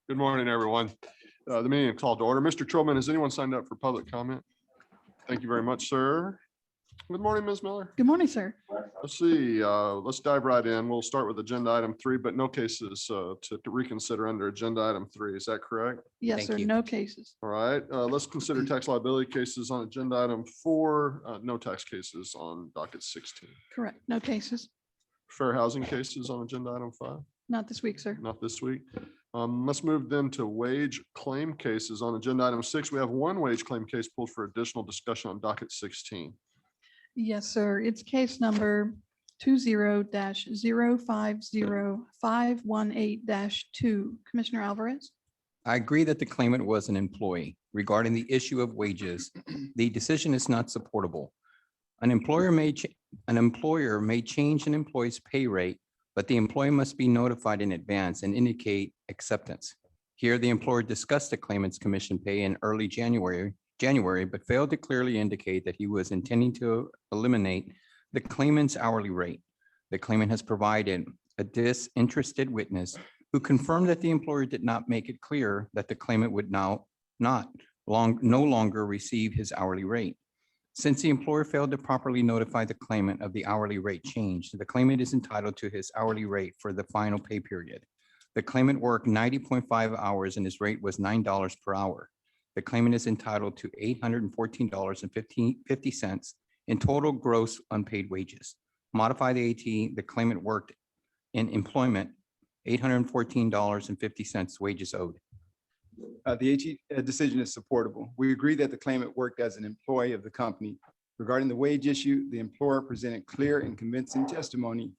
Good morning, everyone. The meeting is called to order. Mr. Trillman, has anyone signed up for public comment? Thank you very much, sir. Good morning, Ms. Miller. Good morning, sir. Let's see, let's dive right in. We'll start with agenda item 3, but no cases to reconsider under agenda item 3. Is that correct? Yes, Thank sir. you. No cases. All right, let's consider tax liability cases on agenda item 4. No tax cases on docket 16. Correct. No cases. Fair housing cases on agenda item 5. Not this week, sir. Not this week. Let's move then to wage claim cases on agenda item 6. We have one wage claim case pulled for additional discussion on docket 16. Yes, sir. It's case number 20-050518-2. Commissioner Alvarez. I agree that the claimant was an employee. Regarding the issue of wages, the decision is not supportable. An employer may change an employee's pay rate, but the employee must be notified in advance and indicate acceptance. Here, the employer discussed the claimant's commission pay in early January, but failed to clearly indicate that he was intending to eliminate the claimant's hourly rate. The claimant has provided a disinterested witness who confirmed that the employer did not make it clear that the claimant would no longer receive his hourly rate. Since the employer failed to properly notify the claimant of the hourly rate change, the claimant is entitled to his hourly rate for the final pay period. The claimant worked 90.5 hours and his rate was $9 per hour. The claimant is entitled to $814.50 in total gross unpaid wages. Modify the AT, the claimant worked in employment, $814.50 wages owed. The AG decision is supportable. We agree that the claimant worked as an employee of the company. Regarding the wage issue, the employer presented clear and convincing testimony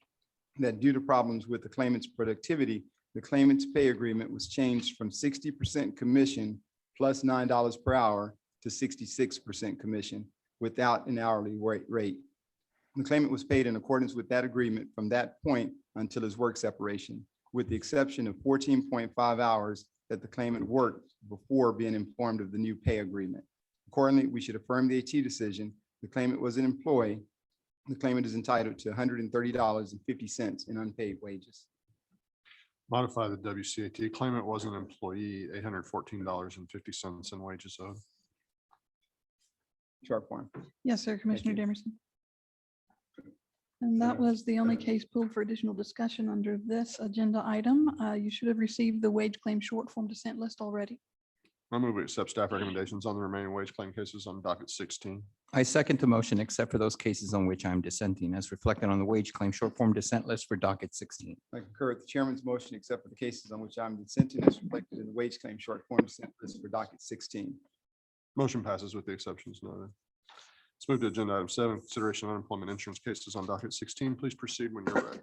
that due to problems with the claimant's productivity, the claimant's pay agreement was changed from 60% commission plus $9 per hour to 66% commission without an hourly rate. The claimant was paid in accordance with that agreement from that point until his work separation, with the exception of 14.5 hours that the claimant worked before being informed of the new pay agreement. Accordingly, we should affirm the AT decision. The claimant was an employee. The claimant is entitled to $130.50 in unpaid wages. Modify the WCAT. Claimant was an employee, $814.50 in wages owed. Short form. Yes, sir. Commissioner Demerson. And that was the only case pulled for additional discussion under this agenda item. You should have received the wage claim short form dissent list already. I move we accept staff recommendations on the remaining wage claim cases on docket 16. I second the motion, except for those cases on which I'm dissenting, as reflected on the wage claim short form dissent list for docket 16. I concur with the chairman's motion, except for the cases on which I'm dissenting as reflected in the wage claim short form dissent list for docket 16. Motion passes with the exceptions noted. Let's move to agenda item 7, consideration of unemployment insurance cases on docket 16. Please proceed when you're ready.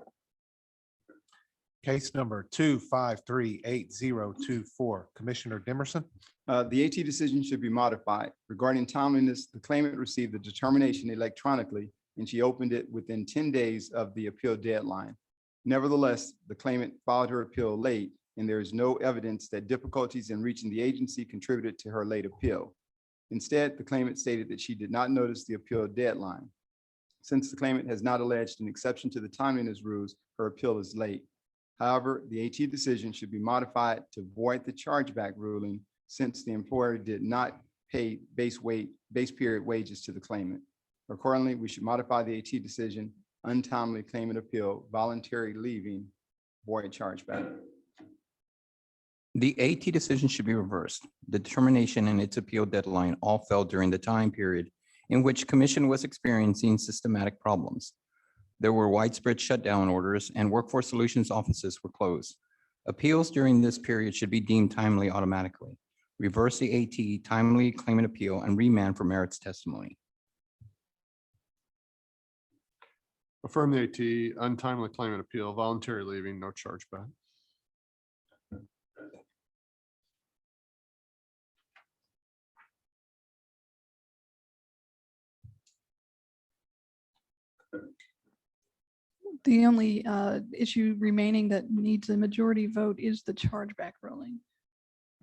Case number 2538024, Commissioner Demerson. The AT decision should be modified. Regarding timeliness, the claimant received the determination electronically and she opened it within 10 days of the appeal deadline. Nevertheless, the claimant filed her appeal late and there is no evidence that difficulties in reaching the agency contributed to her late appeal. Instead, the claimant stated that she did not notice the appeal deadline. Since the claimant has not alleged an exception to the timeliness rules, her appeal is late. However, the AT decision should be modified to void the chargeback ruling since the employer did not pay base period wages to the claimant. Accordingly, we should modify the AT decision, untimely claimant appeal, voluntary leaving, void chargeback. The AT decision should be reversed. The determination and its appeal deadline all fell during the time period in which commission was experiencing systematic problems. There were widespread shutdown orders and workforce solutions offices were closed. Appeals during this period should be deemed timely automatically. Reverse the AT timely claimant appeal and remand for merits testimony. Affirm the AT untimely claimant appeal, voluntary leaving, no chargeback. The only issue remaining that needs a majority vote is the chargeback ruling.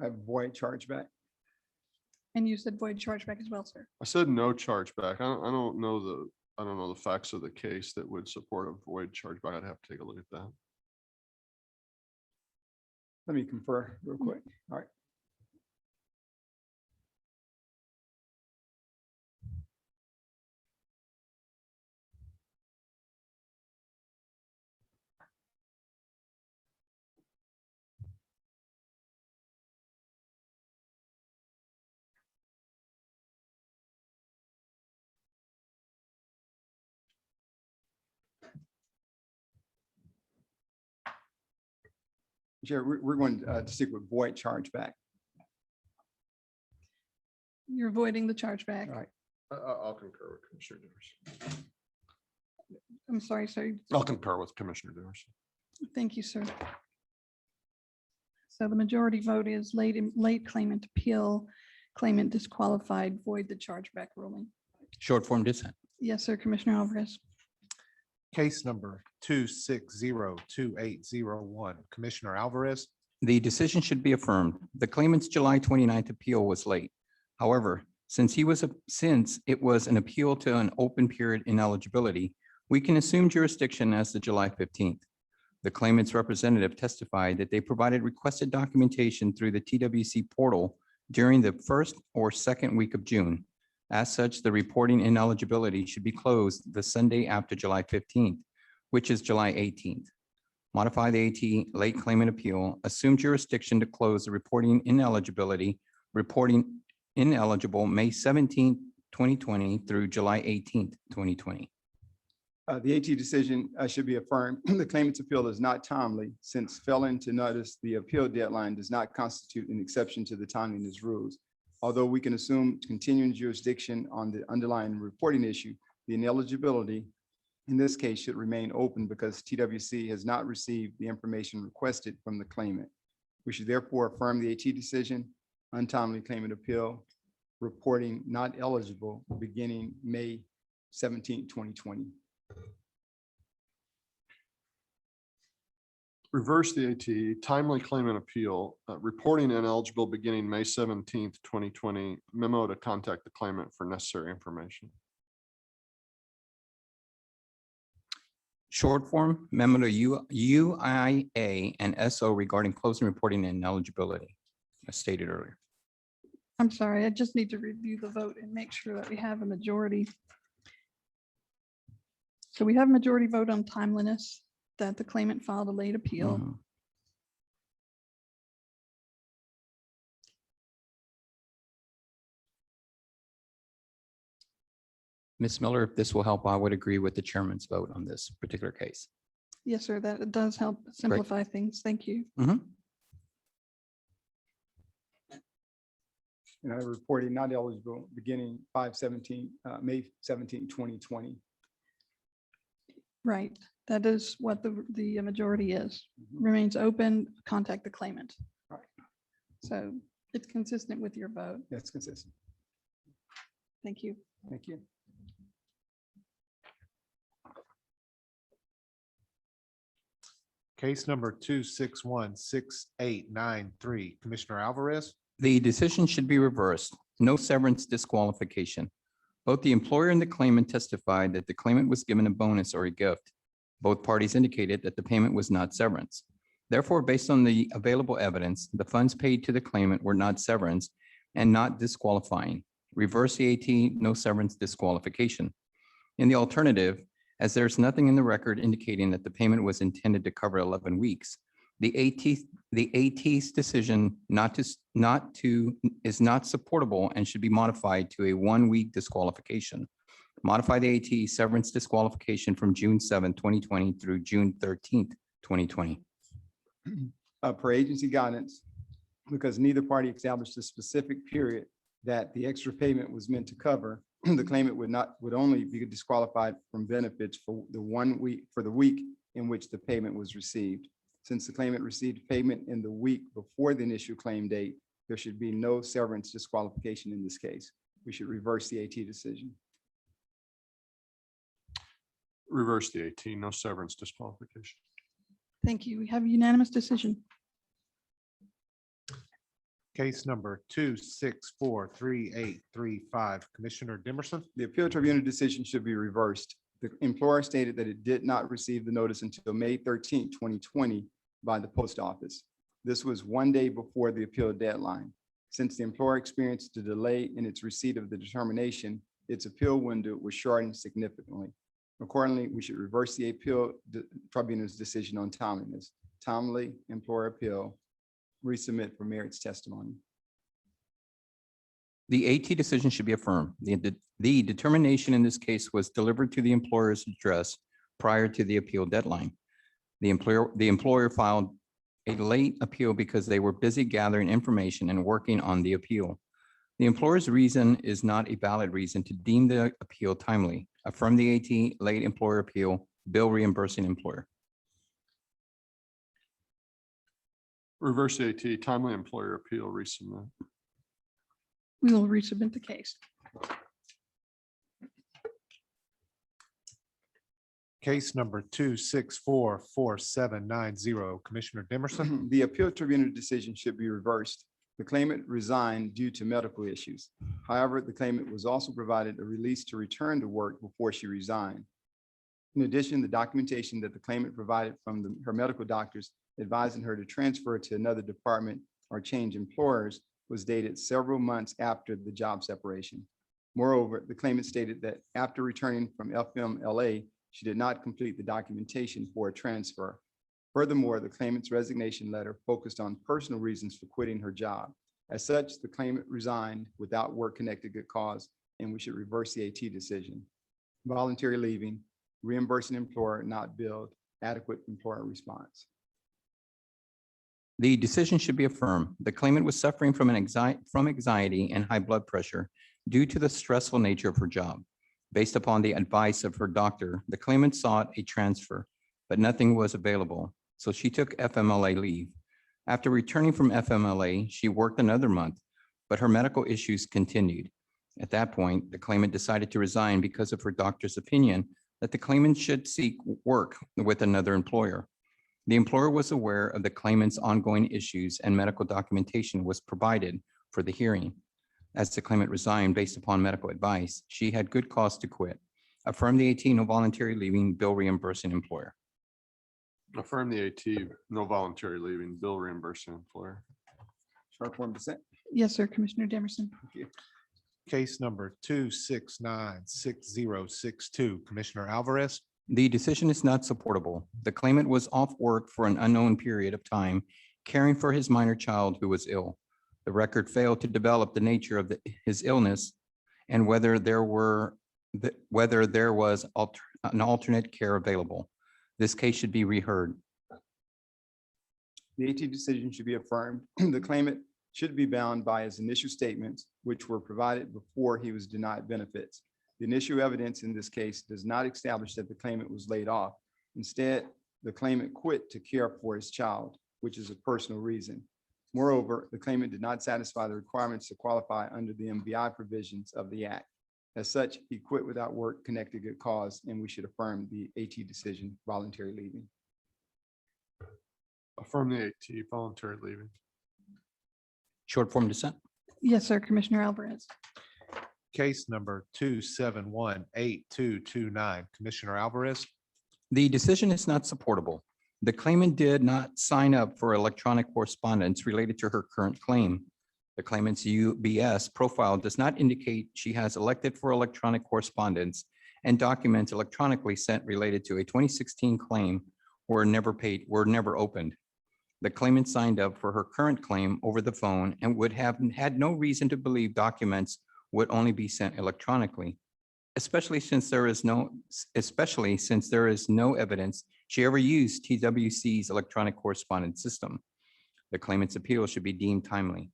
I void chargeback. And you said void chargeback as well, sir. I said no chargeback. I don't know the facts of the case that would support a void chargeback. I'd have to take a look at that. Let me confer real quick. All right. Chair, we're going to stick with void chargeback. You're avoiding the chargeback. All right. I'll concur with Commissioner Dimerson. I'm sorry, sir. I'll concur with Commissioner Dimerson. Thank you, sir. So the majority vote is late claimant appeal, claimant disqualified, void the chargeback ruling. Short form dissent. Yes, sir, Commissioner Alvarez. Case number 2602801, Commissioner Alvarez. The decision should be affirmed. The claimant's July 29th appeal was late. However, since it was an appeal to an open period ineligibility, we can assume jurisdiction as the July 15th. The claimant's representative testified that they provided requested documentation through the TWC portal during the first or second week of June. As such, the reporting ineligibility should be closed the Sunday after July 15th, which is July 18th. Modify the AT late claimant appeal, assume jurisdiction to close the reporting ineligibility, reporting ineligible May 17th, 2020 through July 18th, 2020. The AT decision should be affirmed. The claimant's appeal is not timely since failing to notice the appeal deadline does not constitute an exception to the timeliness rules. Although we can assume continuing jurisdiction on the underlying reporting issue, the ineligibility in this case should remain open because TWC has not received the information requested from the claimant. We should therefore affirm the AT decision, untimely claimant appeal, reporting not eligible beginning May 17, 2020. Reverse the AT, timely claimant appeal, reporting ineligible beginning May 17th, 2020, memo to contact the claimant for necessary information. Short form memo to UIA and SO regarding closing reporting ineligibility, as stated earlier. I'm sorry, I just need to review the vote and make sure that we have a majority. So we have a majority vote on timeliness, that the claimant filed a late appeal. Mhm. Ms. Miller, if this will help, I would agree with the chairman's vote on this particular case. Yes, sir, that does help simplify things. Thank you. Mhm. And I reporting not eligible beginning May 17, 2020. Right, that is what the majority is. Remains open, contact the claimant. All right. So it's consistent with your vote. That's consistent. Thank you. Thank you. Case number 2616893, Commissioner Alvarez. The decision should be reversed. No severance disqualification. Both the employer and the claimant testified that the claimant was given a bonus or a gift. Both parties indicated that the payment was not severance. Therefore, based on the available evidence, the funds paid to the claimant were not severance and not disqualifying. Reverse the AT, no severance disqualification. In the alternative, as there's nothing in the record indicating that the payment was intended to cover 11 weeks, the AT's decision is not supportable and should be modified to a 1-week disqualification. Modify the AT severance disqualification from June 7, 2020 through June 13th, 2020. Per agency guidance, because neither party established a specific period that the extra payment was meant to cover, the claimant would only be disqualified from benefits for the week in which the payment was received. Since the claimant received payment in the week before the initial claim date, there should be no severance disqualification in this case. We should reverse the AT decision. Reverse the AT, no severance disqualification. Thank you. We have a unanimous decision. Case number 2643835, Commissioner Dimerson. The appeal tribunal decision should be reversed. The employer stated that it did not receive the notice until May 13, 2020 by the post office. This was 1 day before the appeal deadline. Since the employer experienced a delay in its receipt of the determination, its appeal window was shortened significantly. Accordingly, we should reverse the tribunal's decision on timeliness. Timely employer appeal, resubmit for merits testimony. The AT decision should be affirmed. The determination in this case was delivered to the employer's address prior to the appeal deadline. The employer filed a late appeal because they were busy gathering information and working on the appeal. The employer's reason is not a valid reason to deem the appeal timely. Affirm the AT late employer appeal, bill reimbursing employer. Reverse the AT, timely employer appeal, resubmit. We will resubmit the case. Case number 2644790, Commissioner Dimerson. The appeal tribunal decision should be reversed. The claimant resigned due to medical issues. However, the claimant was also provided a release to return to work before she resigned. In addition, the documentation that the claimant provided from her medical doctors advising her to transfer to another department or change employers was dated several months after the job separation. Moreover, the claimant stated that after returning from FMLA, she did not complete the documentation for a transfer. Furthermore, the claimant's resignation letter focused on personal reasons for quitting her job. As such, the claimant resigned without work-connected good cause, and we should reverse the AT decision. Voluntary leaving, reimbursing employer not billed, adequate employer response. The decision should be affirmed. The claimant was suffering from anxiety and high blood pressure due to the stressful nature of her job. Based upon the advice of her doctor, the claimant sought a transfer, but nothing was available, so she took FMLA leave. After returning from FMLA, she worked another month, but her medical issues continued. At that point, the claimant decided to resign because of her doctor's opinion that the claimant should seek work with another employer. The employer was aware of the claimant's ongoing issues and medical documentation was provided for the hearing. As the claimant resigned based upon medical advice, she had good cause to quit. Affirm the AT no voluntary leaving, bill reimbursing employer. Affirm the AT, no voluntary leaving, bill reimbursing employer. Short form dissent. Yes, sir, Commissioner Dimerson. Case number 2696062, Commissioner Alvarez. The decision is not supportable. The claimant was off work for an unknown period of time, caring for his minor child who was ill. The record failed to develop the nature of his illness and whether there was an alternate care available. This case should be reheard. The AT decision should be affirmed. The claimant should be bound by his initial statements, which were provided before he was denied benefits. The initial evidence in this case does not establish that the claimant was laid off. Instead, the claimant quit to care for his child, which is a personal reason. Moreover, the claimant did not satisfy the requirements to qualify under the MBI provisions of the Act. As such, he quit without work-connected good cause, and we should affirm the AT decision, voluntary leaving. Affirm the AT, voluntary leaving. Short form dissent. Yes, sir, Commissioner Alvarez. Case number 2718229, Commissioner Alvarez. The decision is not supportable. The claimant did not sign up for electronic correspondence related to her current claim. The claimant's UBS profile does not indicate she has elected for electronic correspondence, and documents electronically sent related to a 2016 claim were never opened. The claimant signed up for her current claim over the phone and would have had no reason to believe documents would only be sent electronically, especially since there is no evidence she ever used TWC's electronic correspondence system. The claimant's appeal should be deemed timely.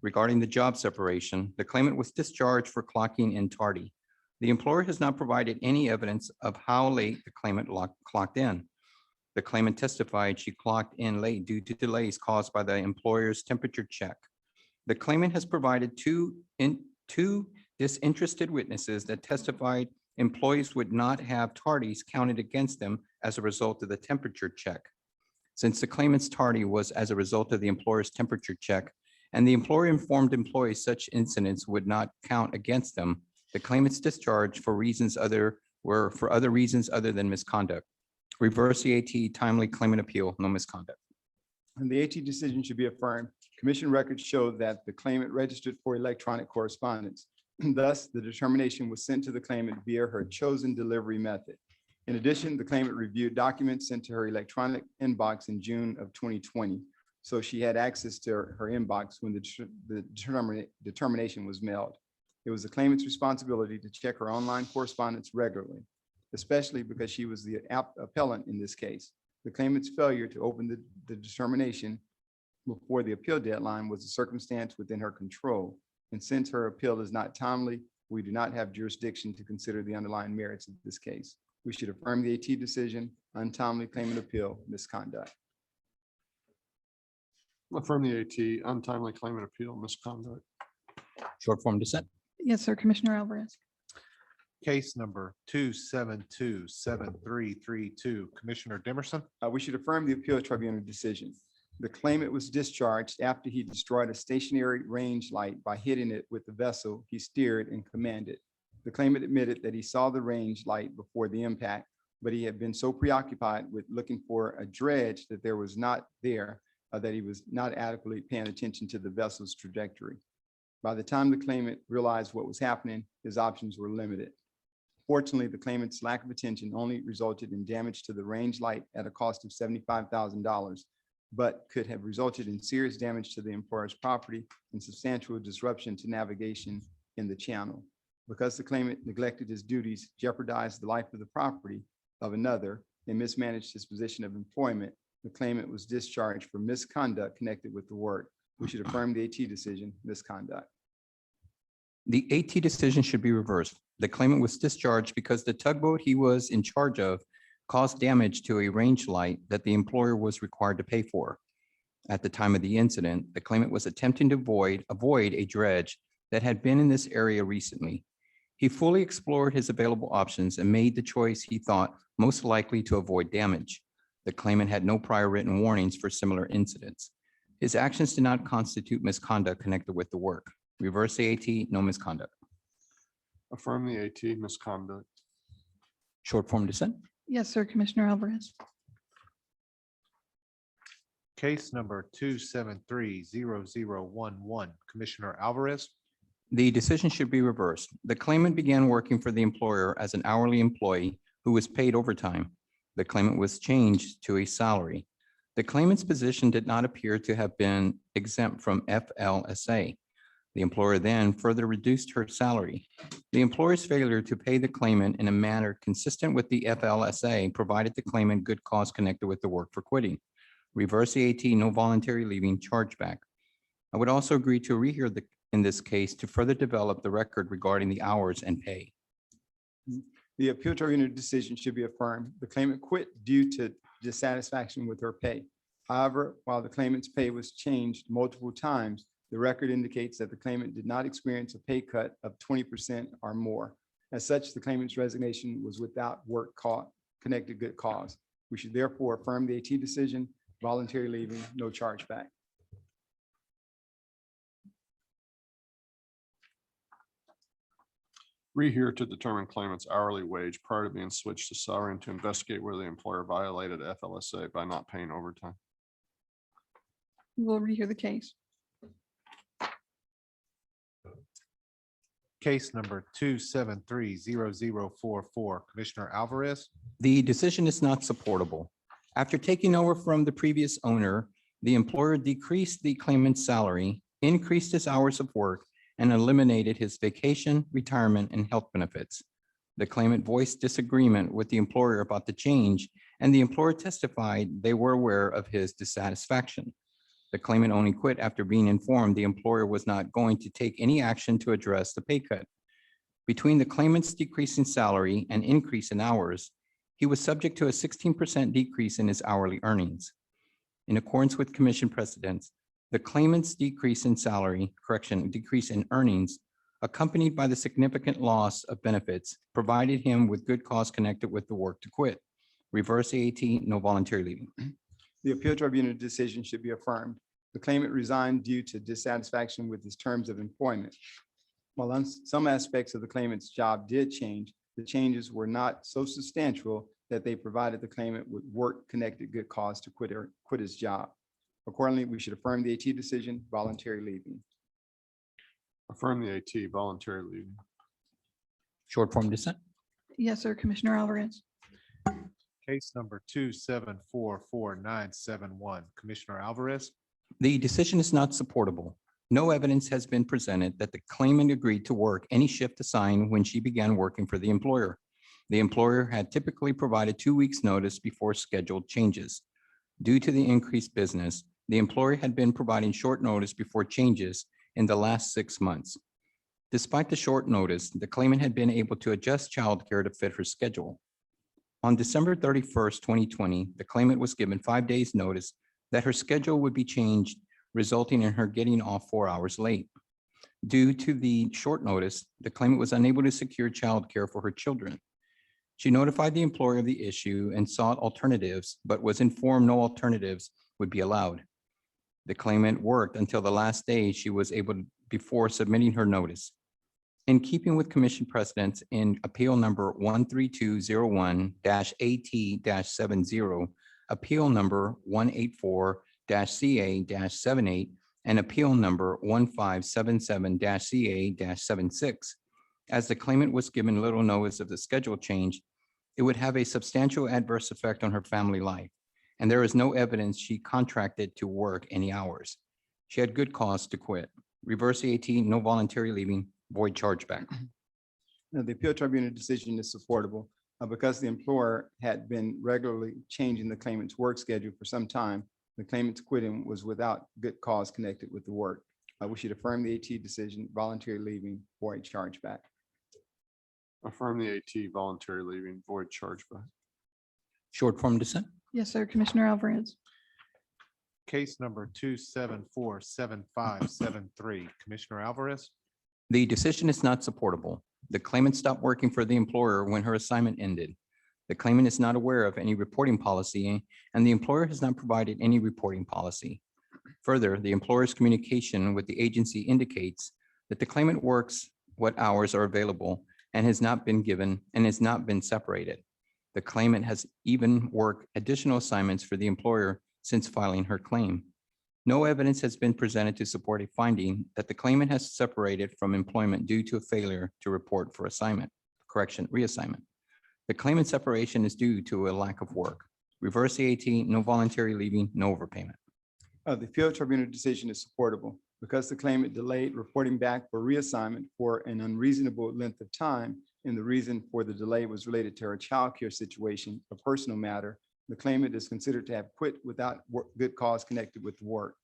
Regarding the job separation, the claimant was discharged for clocking in tardy. The employer has not provided any evidence of how late the claimant clocked in. The claimant testified she clocked in late due to delays caused by the employer's temperature check. The claimant has provided two disinterested witnesses that testified employees would not have tardies counted against them as a result of the temperature check. Since the claimant's tardy was as a result of the employer's temperature check, and the employer informed employees such incidents would not count against them, the claimant's discharge for other reasons other than misconduct. Reverse the AT timely claimant appeal, no misconduct. And the AT decision should be affirmed. Commission records show that the claimant registered for electronic correspondence. Thus, the determination was sent to the claimant via her chosen delivery method. In addition, the claimant reviewed documents sent to her electronic inbox in June of 2020. So she had access to her inbox when the determination was mailed. It was the claimant's responsibility to check her online correspondence regularly, especially because she was the appellant in this case. The claimant's failure to open the determination before the appeal deadline was a circumstance within her control. And since her appeal is not timely, we do not have jurisdiction to consider the underlying merits of this case. We should affirm the AT decision, untimely claimant appeal, misconduct. Affirm the AT, untimely claimant appeal, misconduct. Short form dissent. Yes, sir. Commissioner Alvarez. Case number 2727332, Commissioner Dimerson. We should affirm the appeal tribunal decision. The claimant was discharged after he destroyed a stationary range light by hitting it with the vessel he steered and commanded. The claimant admitted that he saw the range light before the impact, but he had been so preoccupied with looking for a dredge that there was not there, that he was not adequately paying attention to the vessel's trajectory. By the time the claimant realized what was happening, his options were limited. Fortunately, the claimant's lack of attention only resulted in damage to the range light at a cost of $75,000, but could have resulted in serious damage to the employer's property and substantial disruption to navigation in the channel. Because the claimant neglected his duties, jeopardized the life of the property of another, and mismanaged his position of employment, the claimant was discharged for misconduct connected with the work. We should affirm the AT decision, misconduct. The AT decision should be reversed. The claimant was discharged because the tugboat he was in charge of caused damage to a range light that the employer was required to pay for. At the time of the incident, the claimant was attempting to avoid a dredge that had been in this area recently. He fully explored his available options and made the choice he thought most likely to avoid damage. The claimant had no prior written warnings for similar incidents. His actions did not constitute misconduct connected with the work. Reverse the AT, no misconduct. Affirm the AT, misconduct. Short form dissent. Yes, sir. Commissioner Alvarez. Case number 2730011, Commissioner Alvarez. The decision should be reversed. The claimant began working for the employer as an hourly employee who was paid overtime. The claimant was changed to a salary. The claimant's position did not appear to have been exempt from FLSA. The employer then further reduced her salary. The employer's failure to pay the claimant in a manner consistent with the FLSA provided the claimant good cause connected with the work for quitting. Reverse the AT, no voluntary leaving, chargeback. I would also agree to rehear in this case to further develop the record regarding the hours and pay. The appeal tribunal decision should be affirmed. The claimant quit due to dissatisfaction with her pay. However, while the claimant's pay was changed multiple times, the record indicates that the claimant did not experience a pay cut of 20% or more. As such, the claimant's resignation was without connected good cause. We should therefore affirm the AT decision, voluntary leaving, no chargeback. Rehear to determine claimant's hourly wage prior to being switched to salary and to investigate whether the employer violated FLSA by not paying overtime. We'll rehear the case. Case number 2730044, Commissioner Alvarez. The decision is not supportable. After taking over from the previous owner, the employer decreased the claimant's salary, increased his hours of work, and eliminated his vacation, retirement, and health benefits. The claimant voiced disagreement with the employer about the change, and the employer testified they were aware of his dissatisfaction. The claimant only quit after being informed the employer was not going to take any action to address the pay cut. Between the claimant's decrease in salary and increase in hours, he was subject to a 16% decrease in his hourly earnings. In accordance with commission precedents, the claimant's decrease in decrease in earnings, accompanied by the significant loss of benefits, provided him with good cause connected with the work to quit. Reverse AT, no voluntary leaving. The appeal tribunal decision should be affirmed. The claimant resigned due to dissatisfaction with his terms of employment. While some aspects of the claimant's job did change, the changes were not so substantial that they provided the claimant with work-connected good cause to quit his job. Accordingly, we should affirm the AT decision, voluntary leaving. Affirm the AT, voluntary leaving. Short form dissent. Yes, sir, Commissioner Alvarez. Case number 2744971, Commissioner Alvarez. The decision is not supportable. No evidence has been presented that the claimant agreed to work any shift assigned when she began working for the employer. The employer had typically provided 2 weeks' notice before scheduled changes. Due to the increased business, the employer had been providing short notice before changes in the last 6 months. Despite the short notice, the claimant had been able to adjust childcare to fit her schedule. On December 31st, 2020, the claimant was given 5 days' notice that her schedule would be changed, resulting in her getting off 4 hours late. Due to the short notice, the claimant was unable to secure childcare for her children. She notified the employer of the issue and sought alternatives, but was informed no alternatives would be allowed. The claimant worked until the last day she was able to before submitting her notice. In keeping with commission precedents in appeal number 13201-AT-70, appeal number 184-CA-78, and appeal number 1577-CA-76. As the claimant was given little notice of the schedule change, it would have a substantial adverse effect on her family life, and there is no evidence she contracted to work any hours. She had good cause to quit. Reverse the AT, no voluntary leaving, void chargeback. Now, the appeal tribunal decision is supportable because the employer had been regularly changing the claimant's work schedule for some time. The claimant's quitting was without good cause connected with the work. We should affirm the AT decision, voluntary leaving, void chargeback. Affirm the AT, voluntary leaving, void chargeback. Short form dissent. Yes, sir, Commissioner Alvarez. Case number 2747573, Commissioner Alvarez. The decision is not supportable. The claimant stopped working for the employer when her assignment ended. The claimant is not aware of any reporting policy, and the employer has not provided any reporting policy. Further, the employer's communication with the agency indicates that the claimant works what hours are available and has not been given and has not been separated. The claimant has even worked additional assignments for the employer since filing her claim. No evidence has been presented to support a finding that the claimant has separated from employment due to a failure to report for reassignment. The claimant separation is due to a lack of work. Reverse the AT, no voluntary leaving, no overpayment. The appeal tribunal decision is supportable because the claimant delayed reporting back for reassignment for an unreasonable length of time, and the reason for the delay was related to her childcare situation, a personal matter. The claimant is considered to have quit without good cause connected with the work.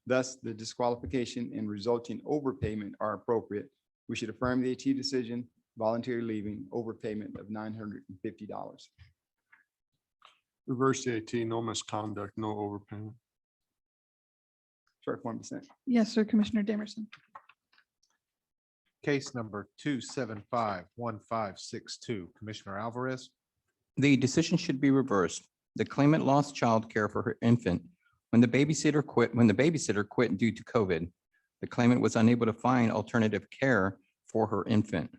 Thus, the disqualification and resulting overpayment are appropriate. We should affirm the AT decision, voluntary leaving, overpayment of $950. Reverse the AT, no misconduct, no overpayment. Short form dissent. Yes, sir, Commissioner Demerson. Case number 2751562, Commissioner Alvarez. The decision should be reversed. The claimant lost childcare for her infant when the babysitter quit due to COVID. The claimant was unable to find alternative care for her infant.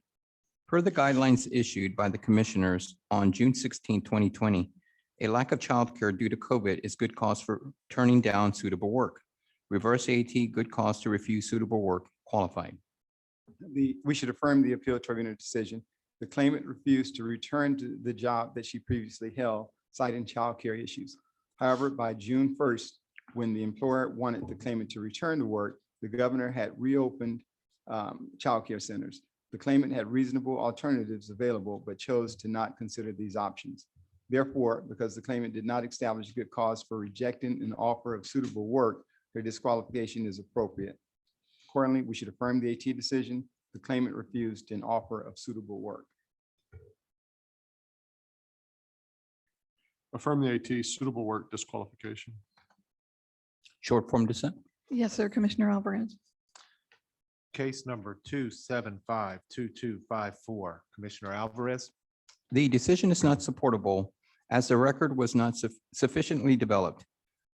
Per the guidelines issued by the commissioners on June 16, 2020, a lack of childcare due to COVID is good cause for turning down suitable work. Reverse AT, good cause to refuse suitable work, qualified. We should affirm the appeal tribunal decision. The claimant refused to return to the job that she previously held, citing childcare issues. However, by June 1st, when the employer wanted the claimant to return to work, the governor had reopened childcare centers. The claimant had reasonable alternatives available, but chose to not consider these options. Therefore, because the claimant did not establish good cause for rejecting an offer of suitable work, her disqualification is appropriate. Accordingly, we should affirm the AT decision. The claimant refused an offer of suitable work. Affirm the AT, suitable work, disqualification. Short form dissent. Yes, sir, Commissioner Alvarez. Case number 2752254, Commissioner Alvarez. The decision is not supportable as the record was not sufficiently developed.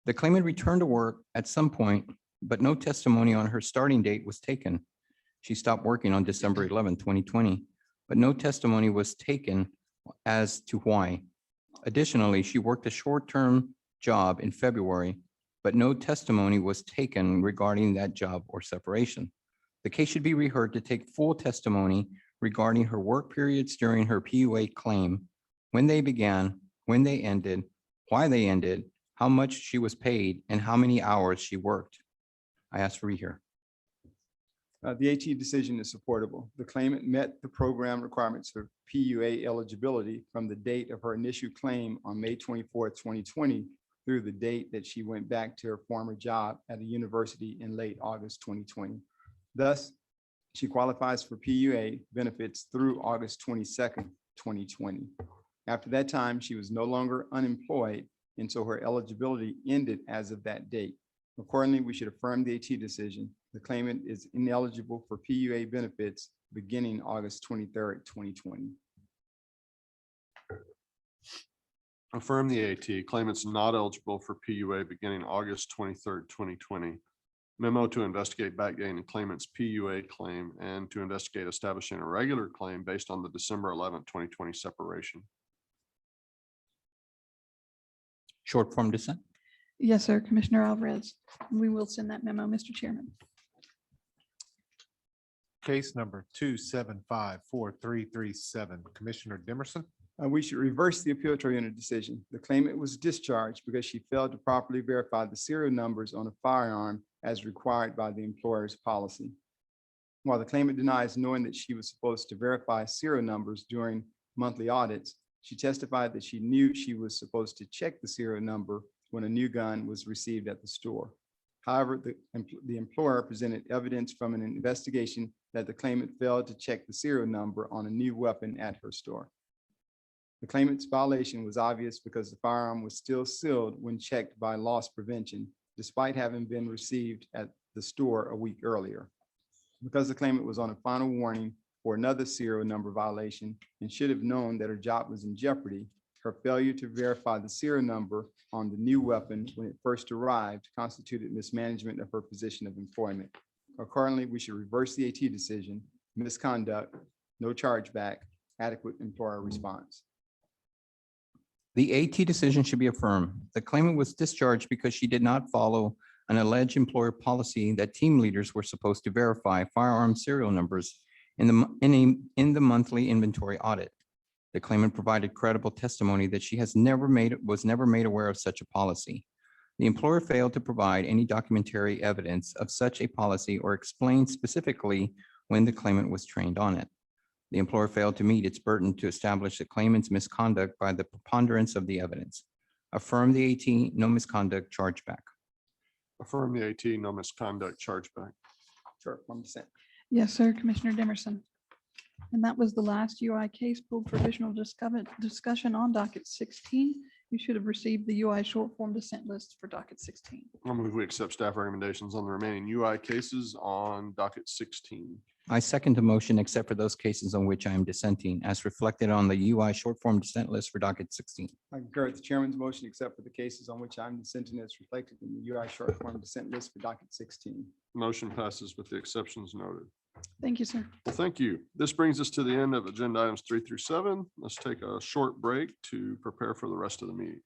The claimant returned to work at some point, but no testimony on her starting date was taken. She stopped working on December 11, 2020, but no testimony was taken as to why. Additionally, she worked a short-term job in February but no testimony was taken regarding that job or separation. The case should be reheard to take full testimony regarding her work periods during her PUA claim, when they began, when they ended, why they ended, how much she was paid, and how many hours she worked. I ask for rehear. The AT decision is supportable. The claimant met the program requirements for PUA eligibility from the date of her initial claim on May 24th, 2020, through the date that she went back to her former job at a university in late August 2020. Thus, she qualifies for PUA benefits through August 22nd, 2020. After that time, she was no longer unemployed, and so her eligibility ended as of that date. Accordingly, we should affirm the AT decision. The claimant is ineligible for PUA benefits beginning August 23rd, 2020. Affirm the AT. Claimant's not eligible for PUA beginning August 23rd, 2020. Memo to investigate backdating claimant's PUA claim and to investigate establishing a regular claim based on the December 11th, 2020 separation. Short form dissent. Yes, sir, Commissioner Alvarez. We will send that memo, Mr. Chairman. Case number 2754337, Commissioner Dimerson. We should reverse the appeal tribunal decision. The claimant was discharged because she failed to properly verify the serial numbers on a firearm as required by the employer's policy. While the claimant denies knowing that she was supposed to verify serial numbers during monthly audits, she testified that she knew she was supposed to check the serial number when a new gun was received at the store. However, the employer presented evidence from an investigation that the claimant failed to check the serial number on a new weapon at her store. The claimant's violation was obvious because the firearm was still sealed when checked by loss prevention, despite having been received at the store a week earlier. Because the claimant was on a final warning for another serial number violation and should have known that her job was in jeopardy, her failure to verify the serial number on the new weapon when it first arrived constituted mismanagement of her position of employment. Accordingly, we should reverse the AT decision, misconduct, no chargeback, adequate employer response. The AT decision should be affirmed. The claimant was discharged because she did not follow an alleged employer policy that team leaders were supposed to verify firearm serial numbers in the monthly inventory audit. The claimant provided credible testimony that she was never made aware of such a policy. The employer failed to provide any documentary evidence of such a policy or explain specifically when the claimant was trained on it. The employer failed to meet its burden to establish the claimant's misconduct by the preponderance of the evidence. Affirm the AT, no misconduct, chargeback. Affirm the AT. No misconduct, chargeback. Short form dissent. Yes, sir, Commissioner Dimerson. And that was the last UI case pulled for additional discussion on docket 16. You should have received the UI short form dissent list for docket 16. I'll move we accept staff recommendations on the remaining UI cases on docket 16. I second the motion except for those cases on which I am dissenting as reflected on the UI short form dissent list for docket 16. I concur with the chairman's motion, except for the cases on which I'm dissenting as reflected in the UI short form dissent list for docket 16. Motion passes with the exceptions noted. Thank you, sir. Well, thank you. This brings us to the end of agenda items 3 through 7. Let's take a short break to prepare for the rest of the meeting.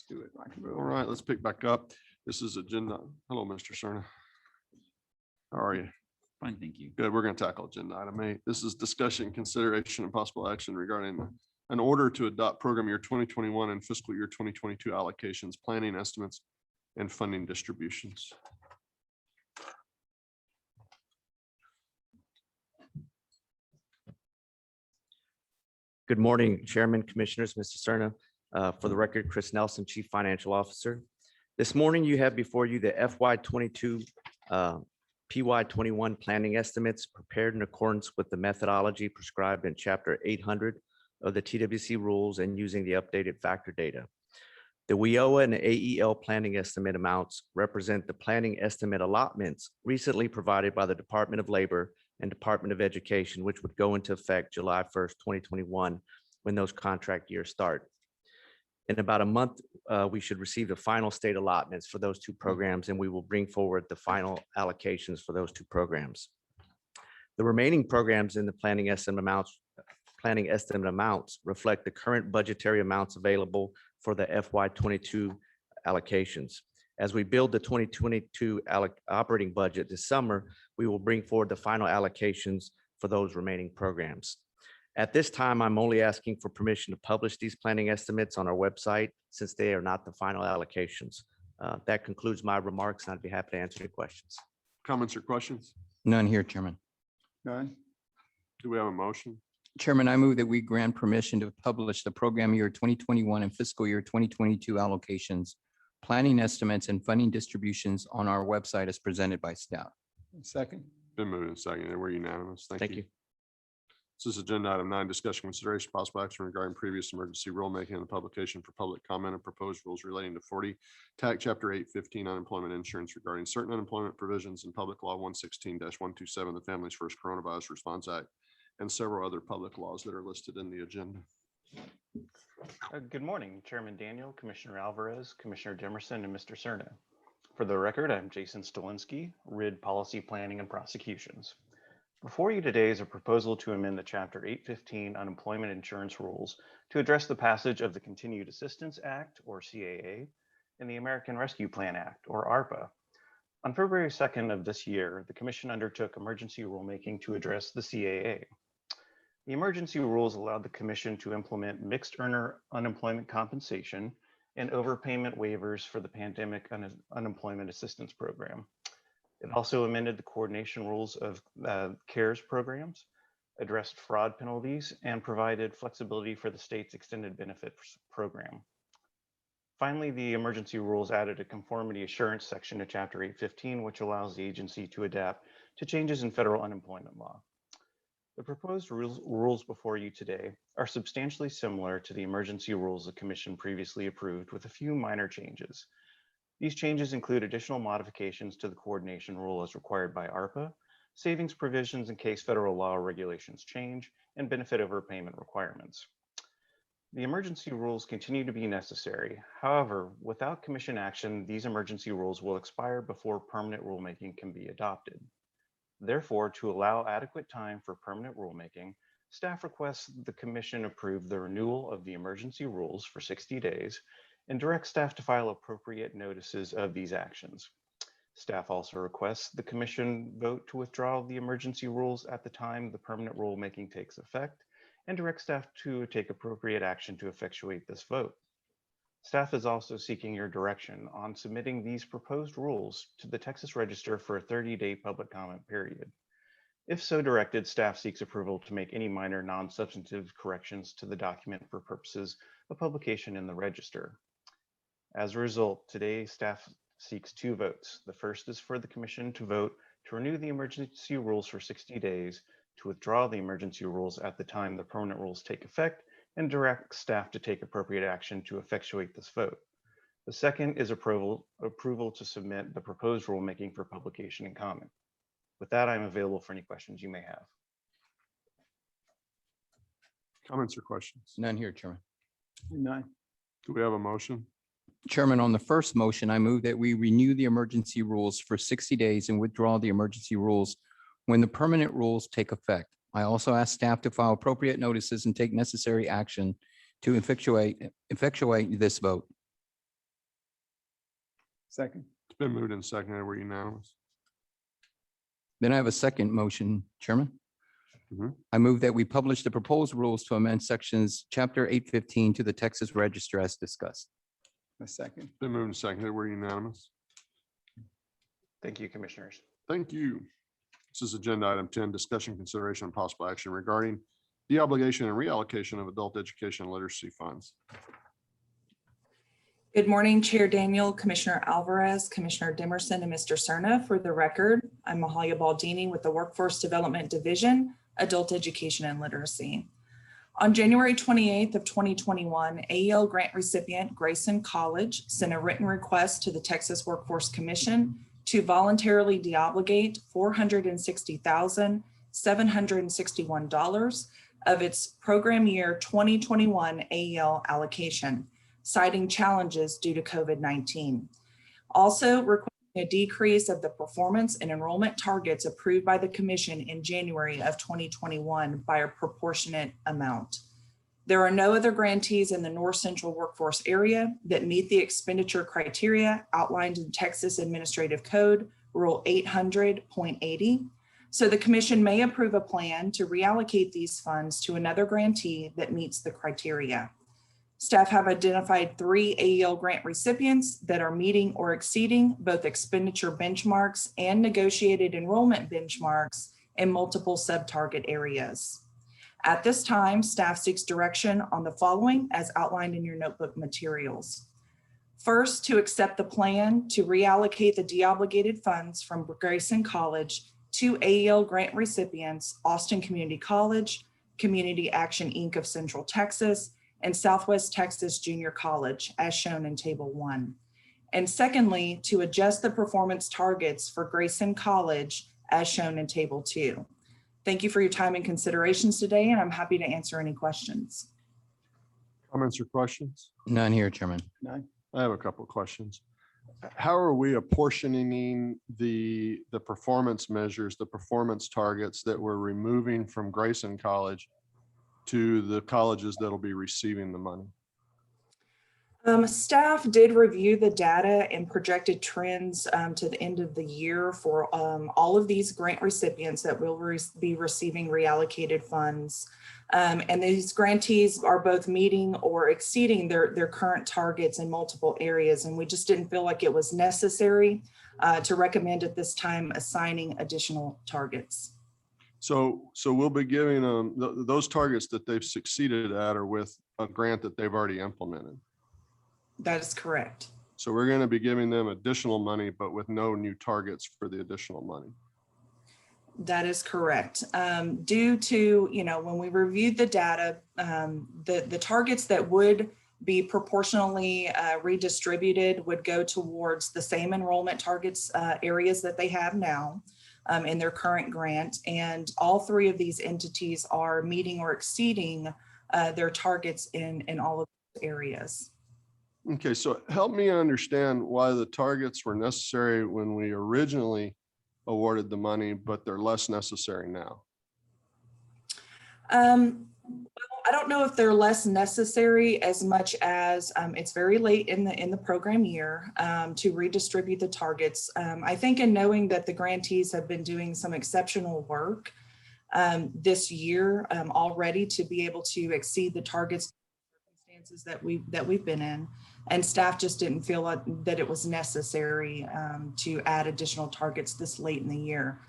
Do it, rock and roll. All right, let's pick back up. This is agenda. Hello, Mr. Cerna. How are you? Fine, thank you. Good. We're going to tackle agenda item 8. This is discussion, consideration, and possible action regarding an order to adopt program year 2021 and fiscal year 2022 allocations, planning estimates, and funding distributions. Good morning, Chairman, Commissioners, Mr. Cerna. For the record, Chris Nelson, Chief Financial Officer. This morning, you have before you the FY22, PY21 planning estimates prepared in accordance with the methodology prescribed in Chapter 800 of the TWC rules and using the updated factor data. The WIOA and AEL planning estimate amounts represent the planning estimate allotments recently provided by the Department of Labor and Department of Education, which would go into effect July 1st, 2021, when those contract years start. In about a month, we should receive the final state allotments for those two programs, and we will bring forward the final allocations for those two programs. The remaining programs in the planning estimate amounts reflect the current budgetary amounts available for the FY22 allocations. As we build the 2022 operating budget this summer, we will bring forward the final allocations for those remaining programs. At this time, I'm only asking for permission to publish these planning estimates on our website since they are not the final allocations. That concludes my remarks, and I'd be happy to answer your questions. Comments or questions? None here, Chairman. None. Do we have a motion? Chairman, I move that we grant permission to publish the program year 2021 and fiscal year 2022 allocations, planning estimates, and funding distributions on our website as presented by staff. Second. Been moved and seconded. We're unanimous. Thank you. This is agenda item 9, discussion, consideration, possible action regarding previous emergency rulemaking and the publication for public comment and proposed rules relating to 40 TAC Chapter 815 unemployment insurance regarding certain unemployment provisions in Public Law 116-127, the Families First Coronavirus Response Act, and several other public laws that are listed in the agenda. Good morning, Chairman Daniel, Commissioner Alvarez, Commissioner Demerson, and Mr. Cerna. For the record, I'm Jason Stolinsky, RID Policy Planning and Prosecutions. Before you today is a proposal to amend the Chapter 815 Unemployment Insurance Rules to address the passage of the Continued Assistance Act, or CAA, and the American Rescue Plan Act, or ARPA. On February 2nd of this year, the Commission undertook emergency rulemaking to address the CAA. The emergency rules allowed the Commission to implement mixed earner unemployment compensation and overpayment waivers for the Pandemic Unemployment Assistance Program. It also amended the coordination rules of CARES programs, addressed fraud penalties, and provided flexibility for the state's extended benefits program. Finally, the emergency rules added a conformity assurance section to Chapter 815, which allows the agency to adapt to changes in federal unemployment law. The proposed rules before you today are substantially similar to the emergency rules the Commission previously approved, with a few minor changes. These changes include additional modifications to the coordination rule as required by ARPA, savings provisions in case federal law or regulations change, and benefit overpayment requirements. The emergency rules continue to be necessary. However, without Commission action, these emergency rules will expire before permanent rulemaking can be adopted. Therefore, to allow adequate time for permanent rulemaking, staff requests the Commission approve the renewal of the emergency rules for 60 days and direct staff to file appropriate notices of these actions. Staff also requests the Commission vote to withdraw the emergency rules at the time the permanent rulemaking takes effect and direct staff to take appropriate action to effectuate this vote. Staff is also seeking your direction on submitting these proposed rules to the Texas Register for a 30-day public comment period. If so directed, staff seeks approval to make any minor non-substantive corrections to the document for purposes of publication in the Register. As a result, today staff seeks 2 votes. The first is for the Commission to vote to renew the emergency rules for 60 days, to withdraw the emergency rules at the time the permanent rules take effect, and direct staff to take appropriate action to effectuate this vote. The second is approval to submit the proposed rulemaking for publication and comment. With that, I'm available for any questions you may have. Comments or questions? None here, Chairman. None. Do we have a motion? Chairman, on the first motion, I move that we renew the emergency rules for 60 days and withdraw the emergency rules when the permanent rules take effect. I also ask staff to file appropriate notices and take necessary action to effectuate this vote. Second. It's been moved and seconded. We're unanimous. Then I have a second motion, Chairman. Mhm. I move that we publish the proposed rules to amend sections chapter 815 to the Texas Register as discussed. A second. It's been moved and seconded. We're unanimous. Thank you, Commissioners. Thank you. This is agenda item 10, discussion, consideration, and possible action regarding the obligation and reallocation of adult education and literacy funds. Good morning, Chair Daniel, Commissioner Alvarez, Commissioner Dimerson, and Mr. Cerna. For the record, I'm Mahalia Baldini with the Workforce Development Division, Adult Education and Literacy. On January 28th of 2021, Ael Grant recipient Grayson College sent a written request to the Texas Workforce Commission to voluntarily deobligate $460,761 of its program year 2021 Ael allocation, citing challenges due to COVID-19. Also requesting a decrease of the performance and enrollment targets approved by the Commission in January of 2021 by a proportionate amount. There are no other grantees in the North Central workforce area that meet the expenditure criteria outlined in Texas Administrative Code, Rule 800.80. So the Commission may approve a plan to reallocate these funds to another grantee that meets the criteria. Staff have identified 3 Ael grant recipients that are meeting or exceeding both expenditure benchmarks and negotiated enrollment benchmarks in multiple sub-target areas. At this time, staff seeks direction on the following as outlined in your notebook materials. First, to accept the plan to reallocate the deobligated funds from Grayson College to Ael grant recipients, Austin Community College, Community Action Inc. of Central Texas, and Southwest Texas Junior College, as shown in Table 1. And secondly, to adjust the performance targets for Grayson College, as shown in Table 2. Thank you for your time and considerations today, and I'm happy to answer any questions. Comments or questions? None here, Chairman. None. I have a couple of questions. How are we apportioning the performance measures, the performance targets that we're removing from Grayson College to the colleges that'll be receiving the money? Staff did review the data and projected trends to the end of the year for all of these grant recipients that will be receiving reallocated funds. And these grantees are both meeting or exceeding their current targets in multiple areas. And we just didn't feel like it was necessary to recommend at this time assigning additional targets. So we'll be giving them those targets that they've succeeded at or with a grant that they've already implemented. That is correct. So we're going to be giving them additional money, but with no new targets for the additional money. That is correct. Due to, when we reviewed the data, the targets that would be proportionally redistributed would go towards the same enrollment targets areas that they have now in their current grant. And all 3 of these entities are meeting or exceeding their targets in all of those areas. Okay, so help me understand why the targets were necessary when we originally awarded the money, but they're less necessary now. Well, I don't know if they're less necessary as much as it's very late in the program year to redistribute the targets. I think in knowing that the grantees have been doing some exceptional work this year already to be able to exceed the targets circumstances that we've been in, and staff just didn't feel like that it was necessary to add additional targets this late in the year.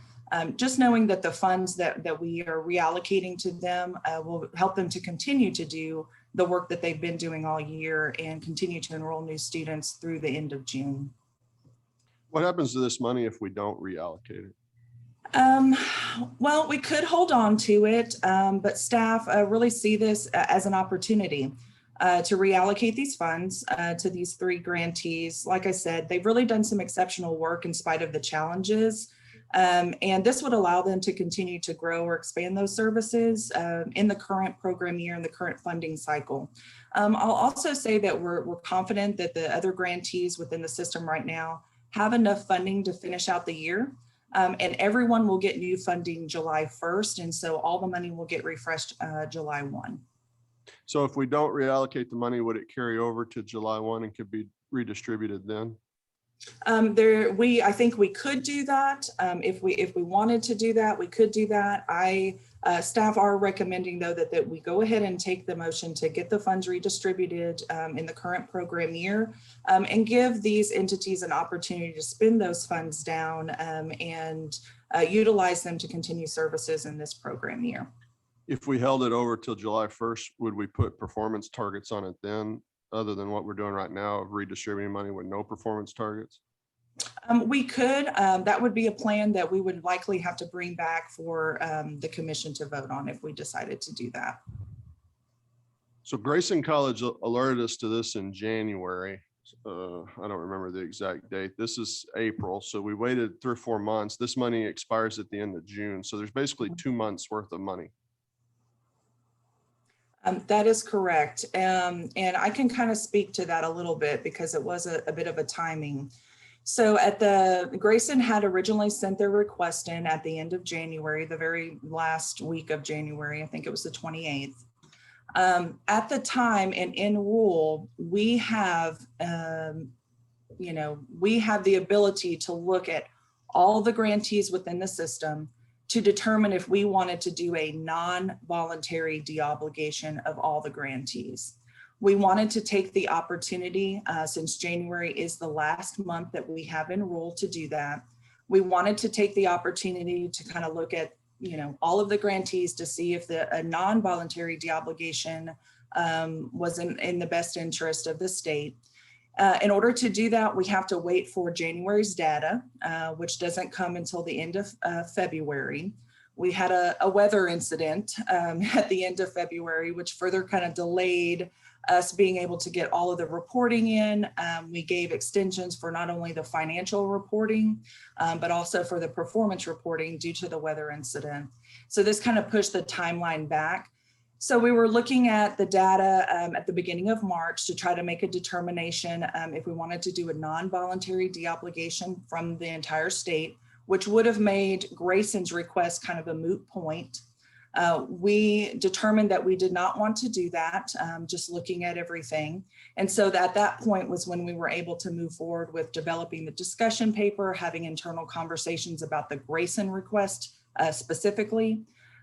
Just knowing that the funds that we are reallocating to them will help them to continue to do the work that they've been doing all year and continue to enroll new students through the end of June. What happens to this money if we don't reallocate it? Well, we could hold on to it, but staff really see this as an opportunity to reallocate these funds to these 3 grantees. Like I said, they've really done some exceptional work in spite of the challenges. And this would allow them to continue to grow or expand those services in the current program year and the current funding cycle. I'll also say that we're confident that the other grantees within the system right now have enough funding to finish out the year. And everyone will get new funding July 1st. And so all the money will get refreshed July 1. So if we don't reallocate the money, would it carry over to July 1 and could be redistributed then? I think we could do that. If we wanted to do that, we could do that. Staff are recommending though that we go ahead and take the motion to get the funds redistributed in the current program year and give these entities an opportunity to spend those funds down and utilize them to continue services in this program year. If we held it over till July 1st, would we put performance targets on it then, other than what we're doing right now of redistributing money with no performance targets? We could, that would be a plan that we would likely have to bring back for the commission to vote on if we decided to do that. So Grayson College alerted us to this in January. I don't remember the exact date. This is April. So we waited 3 or 4 months. This money expires at the end of June. So there's basically 2 months worth of money. That is correct. And I can kind of speak to that a little bit because it was a bit of a timing. So Grayson had originally sent their request in at the end of January, the very last week of January, I think it was the 28th. At the time and in rule, we have, we have the ability to look at all the grantees within the system to determine if we wanted to do a non-voluntary deobligation of all the grantees. We wanted to take the opportunity, since January is the last month that we have enrolled to do that. We wanted to take the opportunity to kind of look at, all of the grantees to see if a non-voluntary deobligation was in the best interest of the state. In order to do that, we have to wait for January's data, which doesn't come until the end of February. We had a weather incident at the end of February, which further kind of delayed us being able to get all of the reporting in. We gave extensions for not only the financial reporting, but also for the performance reporting due to the weather incident. So this kind of pushed the timeline back. So we were looking at the data at the beginning of March to try to make a determination if we wanted to do a non-voluntary deobligation from the entire state, which would have made Grayson's request kind of a moot point. We determined that we did not want to do that, just looking at everything. And so at that point was when we were able to move forward with developing the discussion paper, having internal conversations about the Grayson request specifically.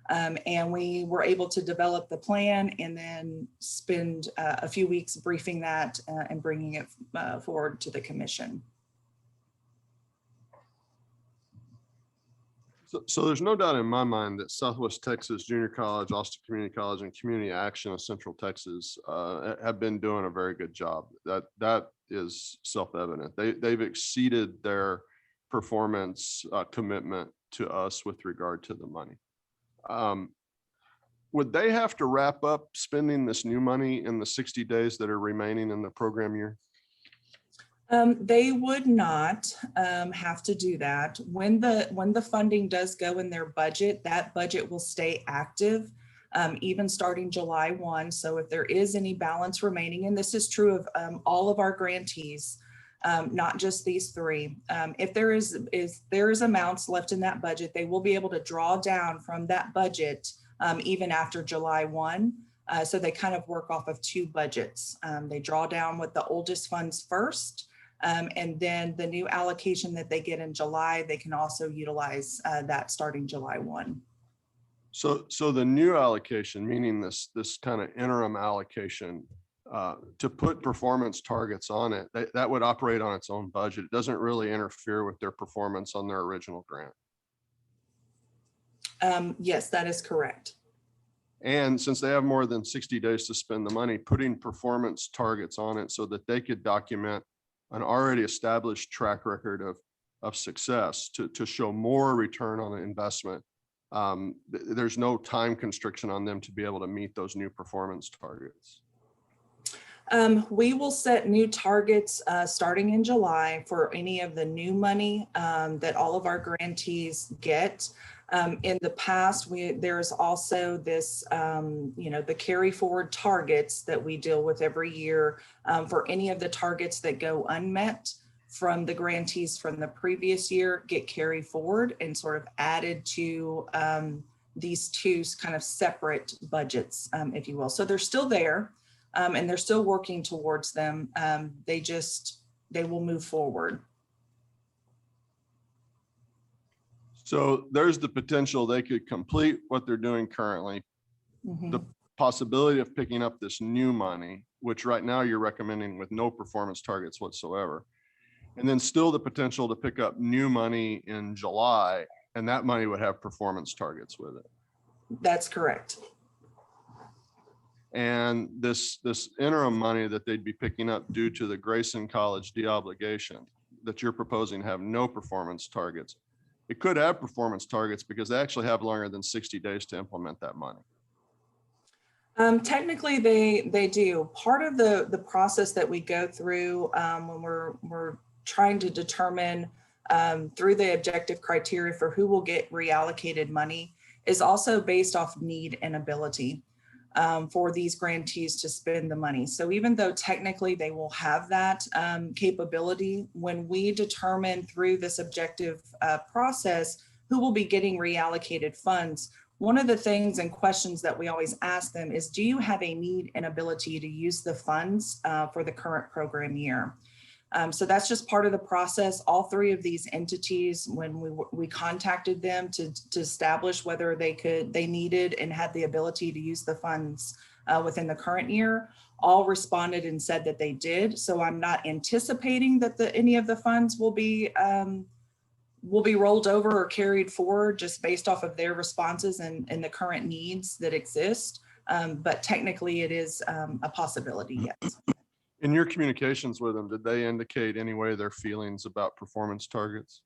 And we were able to develop the plan and then spend a few weeks briefing that and bringing it forward to the commission. So there's no doubt in my mind that Southwest Texas Junior College, Austin Community College, and Community Action of Central Texas have been doing a very good job. That is self-evident. They've exceeded their performance commitment to us with regard to the money. Would they have to wrap up spending this new money in the 60 days that are remaining in the program year? They would not have to do that. When the funding does go in their budget, that budget will stay active even starting July 1. So if there is any balance remaining, and this is true of all of our grantees, not just these 3. If there is amounts left in that budget, they will be able to draw down from that budget even after July 1. So they kind of work off of 2 budgets. They draw down with the oldest funds first, and then the new allocation that they get in July, they can also utilize that starting July 1. So the new allocation, meaning this kind of interim allocation, to put performance targets on it, that would operate on its own budget. It doesn't really interfere with their performance on their original grant. Yes, that is correct. And since they have more than 60 days to spend the money, putting performance targets on it so that they could document an already established track record of success to show more return on an investment. There's no time constriction on them to be able to meet those new performance targets. We will set new targets starting in July for any of the new money that all of our grantees get. In the past, there's also this, the carry forward targets that we deal with every year for any of the targets that go unmet from the grantees from the previous year get carried forward and sort of added to these 2 kind of separate budgets, if you will. So they're still there and they're still working towards them. They will move forward. So there's the potential they could complete what they're doing currently, Mhm. the possibility of picking up this new money, which right now you're recommending with no performance targets whatsoever. And then still the potential to pick up new money in July, and that money would have performance targets with it. That's correct. And this interim money that they'd be picking up due to the Grayson College deobligation that you're proposing to have no performance targets. It could have performance targets because they actually have longer than 60 days to implement that money. Technically, they do. Part of the process that we go through when we're trying to determine through the objective criteria for who will get reallocated money is also based off need and ability for these grantees to spend the money. So even though technically they will have that capability, when we determine through this objective process who will be getting reallocated funds, one of the things and questions that we always ask them is, do you have a need and ability to use the funds for the current program year? So that's just part of the process. All three of these entities, when we contacted them to establish whether they needed and had the ability to use the funds within the current year, all responded and said that they did. So I'm not anticipating that any of the funds will be rolled over or carried forward just based off of their responses and the current needs that exist. But technically it is a possibility, yes. In your communications with them, did they indicate any way their feelings about performance targets?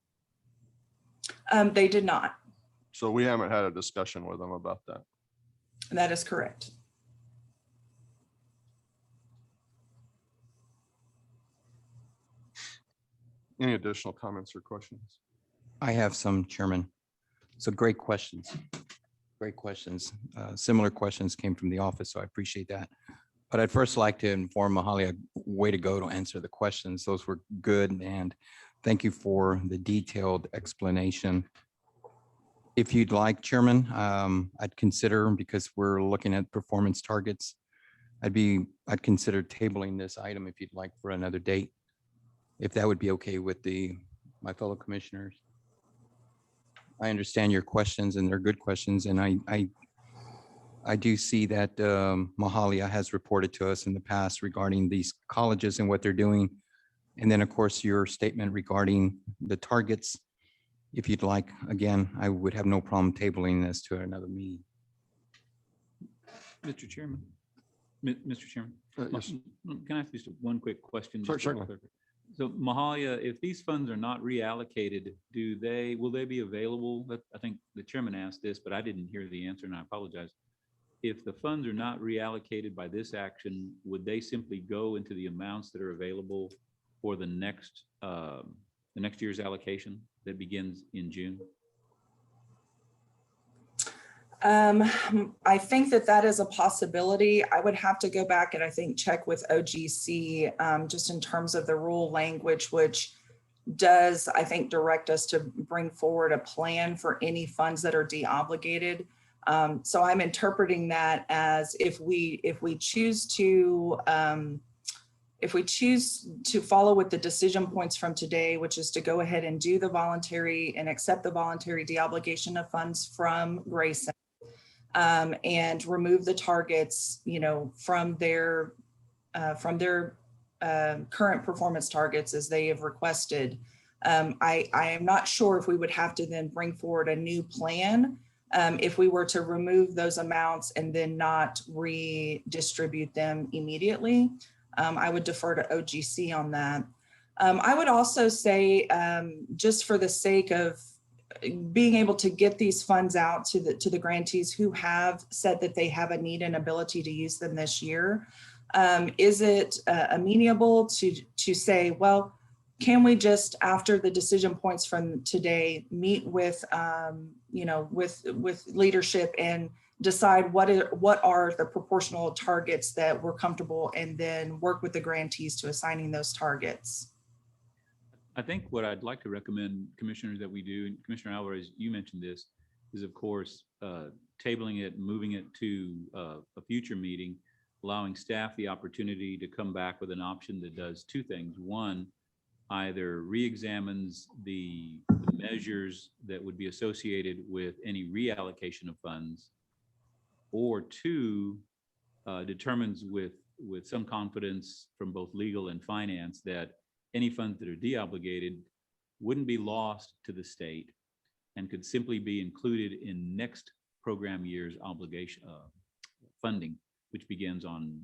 They did not. So we haven't had a discussion with them about that. That is correct. Any additional comments or questions? I have some, Chairman. So great questions. Great questions. Similar questions came from the office, so I appreciate that. But I'd first like to inform Mahalia, way to go to answer the questions. Those were good, and thank you for the detailed explanation. If you'd like, Chairman, I'd consider, because we're looking at performance targets, I'd consider tabling this item if you'd like for another date, if that would be okay with my fellow commissioners. I understand your questions, and they're good questions, and I do see that Mahalia has reported to us in the past regarding these colleges and what they're doing. And then, of course, your statement regarding the targets. If you'd like, again, I would have no problem tabling this to another meeting. Mr. Chairman, Mr. Chairman, Yes. can I ask just one quick question? Certainly. So Mahalia, if these funds are not reallocated, will they be available? I think the chairman asked this, but I didn't hear the answer, and I apologize. If the funds are not reallocated by this action, would they simply go into the amounts that are available for the next year's allocation that begins in June? I think that is a possibility. I would have to go back and I think check with OGC just in terms of the rule language, which does, I think, direct us to bring forward a plan for any funds that are deobligated. So I'm interpreting that as if we choose to follow with the decision points from today, which is to go ahead and do the voluntary and accept the voluntary deobligation of funds from Grayson and remove the targets, from their current performance targets as they have requested. I am not sure if we would have to then bring forward a new plan if we were to remove those amounts and then not redistribute them immediately. I would defer to OGC on that. I would also say, just for the sake of being able to get these funds out to the grantees who have said that they have a need and ability to use them this year, is it amenable to say, well, can we just, after the decision points from today, meet with with leadership and decide what are the proportional targets that we're comfortable, and then work with the grantees to assigning those targets? I think what I'd like to recommend, commissioners, that we do, and Commissioner Alvarez, you mentioned this, is of course tabling it, moving it to a future meeting, allowing staff the opportunity to come back with an option that does two things. One, either reexamines the measures that would be associated with any reallocation of funds, or two, determines with some confidence from both legal and finance that any funds that are deobligated wouldn't be lost to the state and could simply be included in next program year's obligation funding, which begins on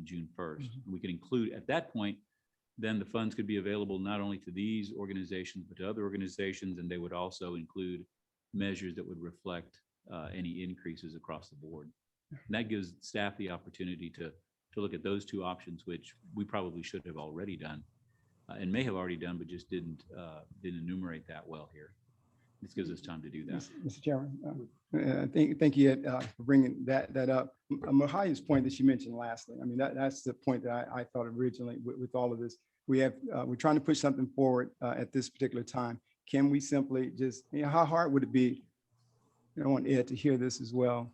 June 1st. We can include at that point, then the funds could be available not only to these organizations, but to other organizations, and they would also include measures that would reflect any increases across the board. And that gives staff the opportunity to look at those two options, which we probably should have already done and may have already done, but just didn't enumerate that well here. This gives us time to do that. Mr. Chairman, thank you for bringing that up. Mahaya's point that she mentioned lastly, I mean, that's the point that I thought originally with all of this. We're trying to push something forward at this particular time. Can we simply just, how hard would it be? I want Ed to hear this as well.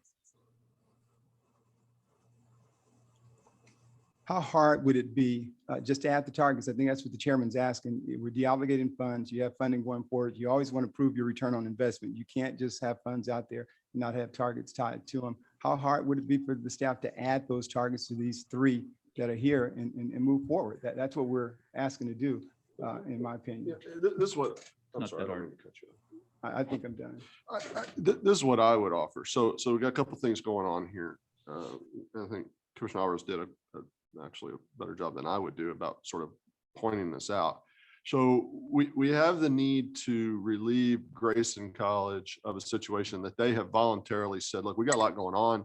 How hard would it be just to add the targets? I think that's what the chairman's asking. We're deobligating funds. You have funding going forward. You always want to prove your return on investment. You can't just have funds out there and not have targets tied to them. How hard would it be for the staff to add those targets to these three that are here and move forward? That's what we're asking to do, in my opinion. Yeah, this is what, I'm Not sorry, I that don't hard. mean to cut you off. I think I'm done. This is what I would offer. So we got a couple things going on here. I think Commissioner Alvarez did actually a better job than I would do about sort of pointing this out. So we have the need to relieve Grayson College of a situation that they have voluntarily said, look, we got a lot going on.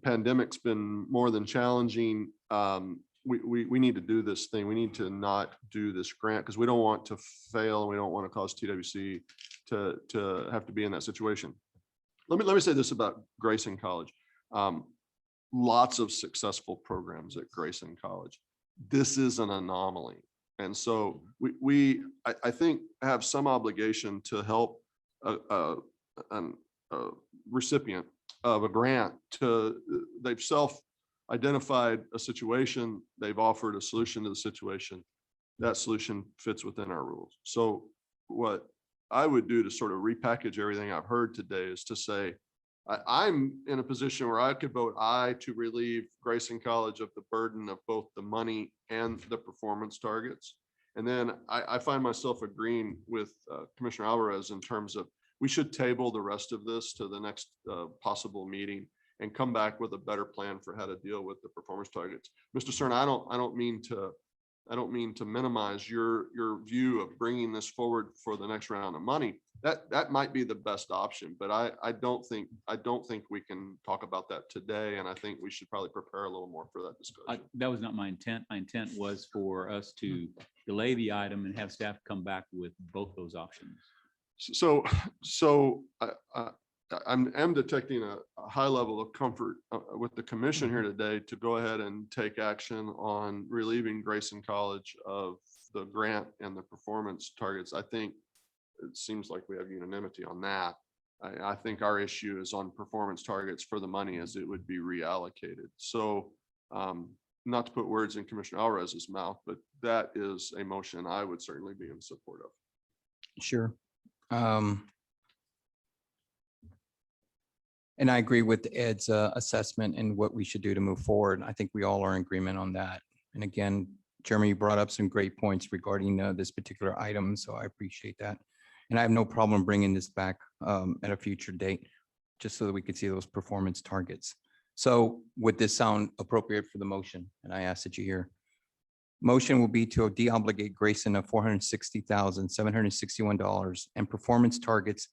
Pandemic's been more than challenging. We need to do this thing. We need to not do this grant because we don't want to fail and we don't want to cause TWC to have to be in that situation. Let me say this about Grayson College. Lots of successful programs at Grayson College. This is an anomaly. And so I think have some obligation to help a recipient of a grant they've self-identified a situation, they've offered a solution to the situation. That solution fits within our rules. So what I would do to sort of repackage everything I've heard today is to say, I'm in a position where I could vote aye to relieve Grayson College of the burden of both the money and the performance targets. And then I find myself agreeing with Commissioner Alvarez in terms of we should table the rest of this to the next possible meeting and come back with a better plan for how to deal with the performance targets. Mr. Stern, I don't mean to minimize your view of bringing this forward for the next round of money. That might be the best option, but I don't think we can talk about that today. And I think we should probably prepare a little more for that discussion. That was not my intent. My intent was for us to delay the item and have staff come back with both those options. So I'm detecting a high level of comfort with the commission here today to go ahead and take action on relieving Grayson College of the grant and the performance targets. I think it seems like we have unanimity on that. I think our issue is on performance targets for the money as it would be reallocated. So not to put words in Commissioner Alvarez's mouth, but that is a motion I would certainly be in support of. Sure. And I agree with Ed's assessment and what we should do to move forward. I think we all are in agreement on that. And again, Jeremy, you brought up some great points regarding this particular item, so I appreciate that. And I have no problem bringing this back at a future date, just so that we could see those performance targets. So would this sound appropriate for the motion? And I ask that you hear. Motion will be to deobligate Grayson of $460,761 and performance targets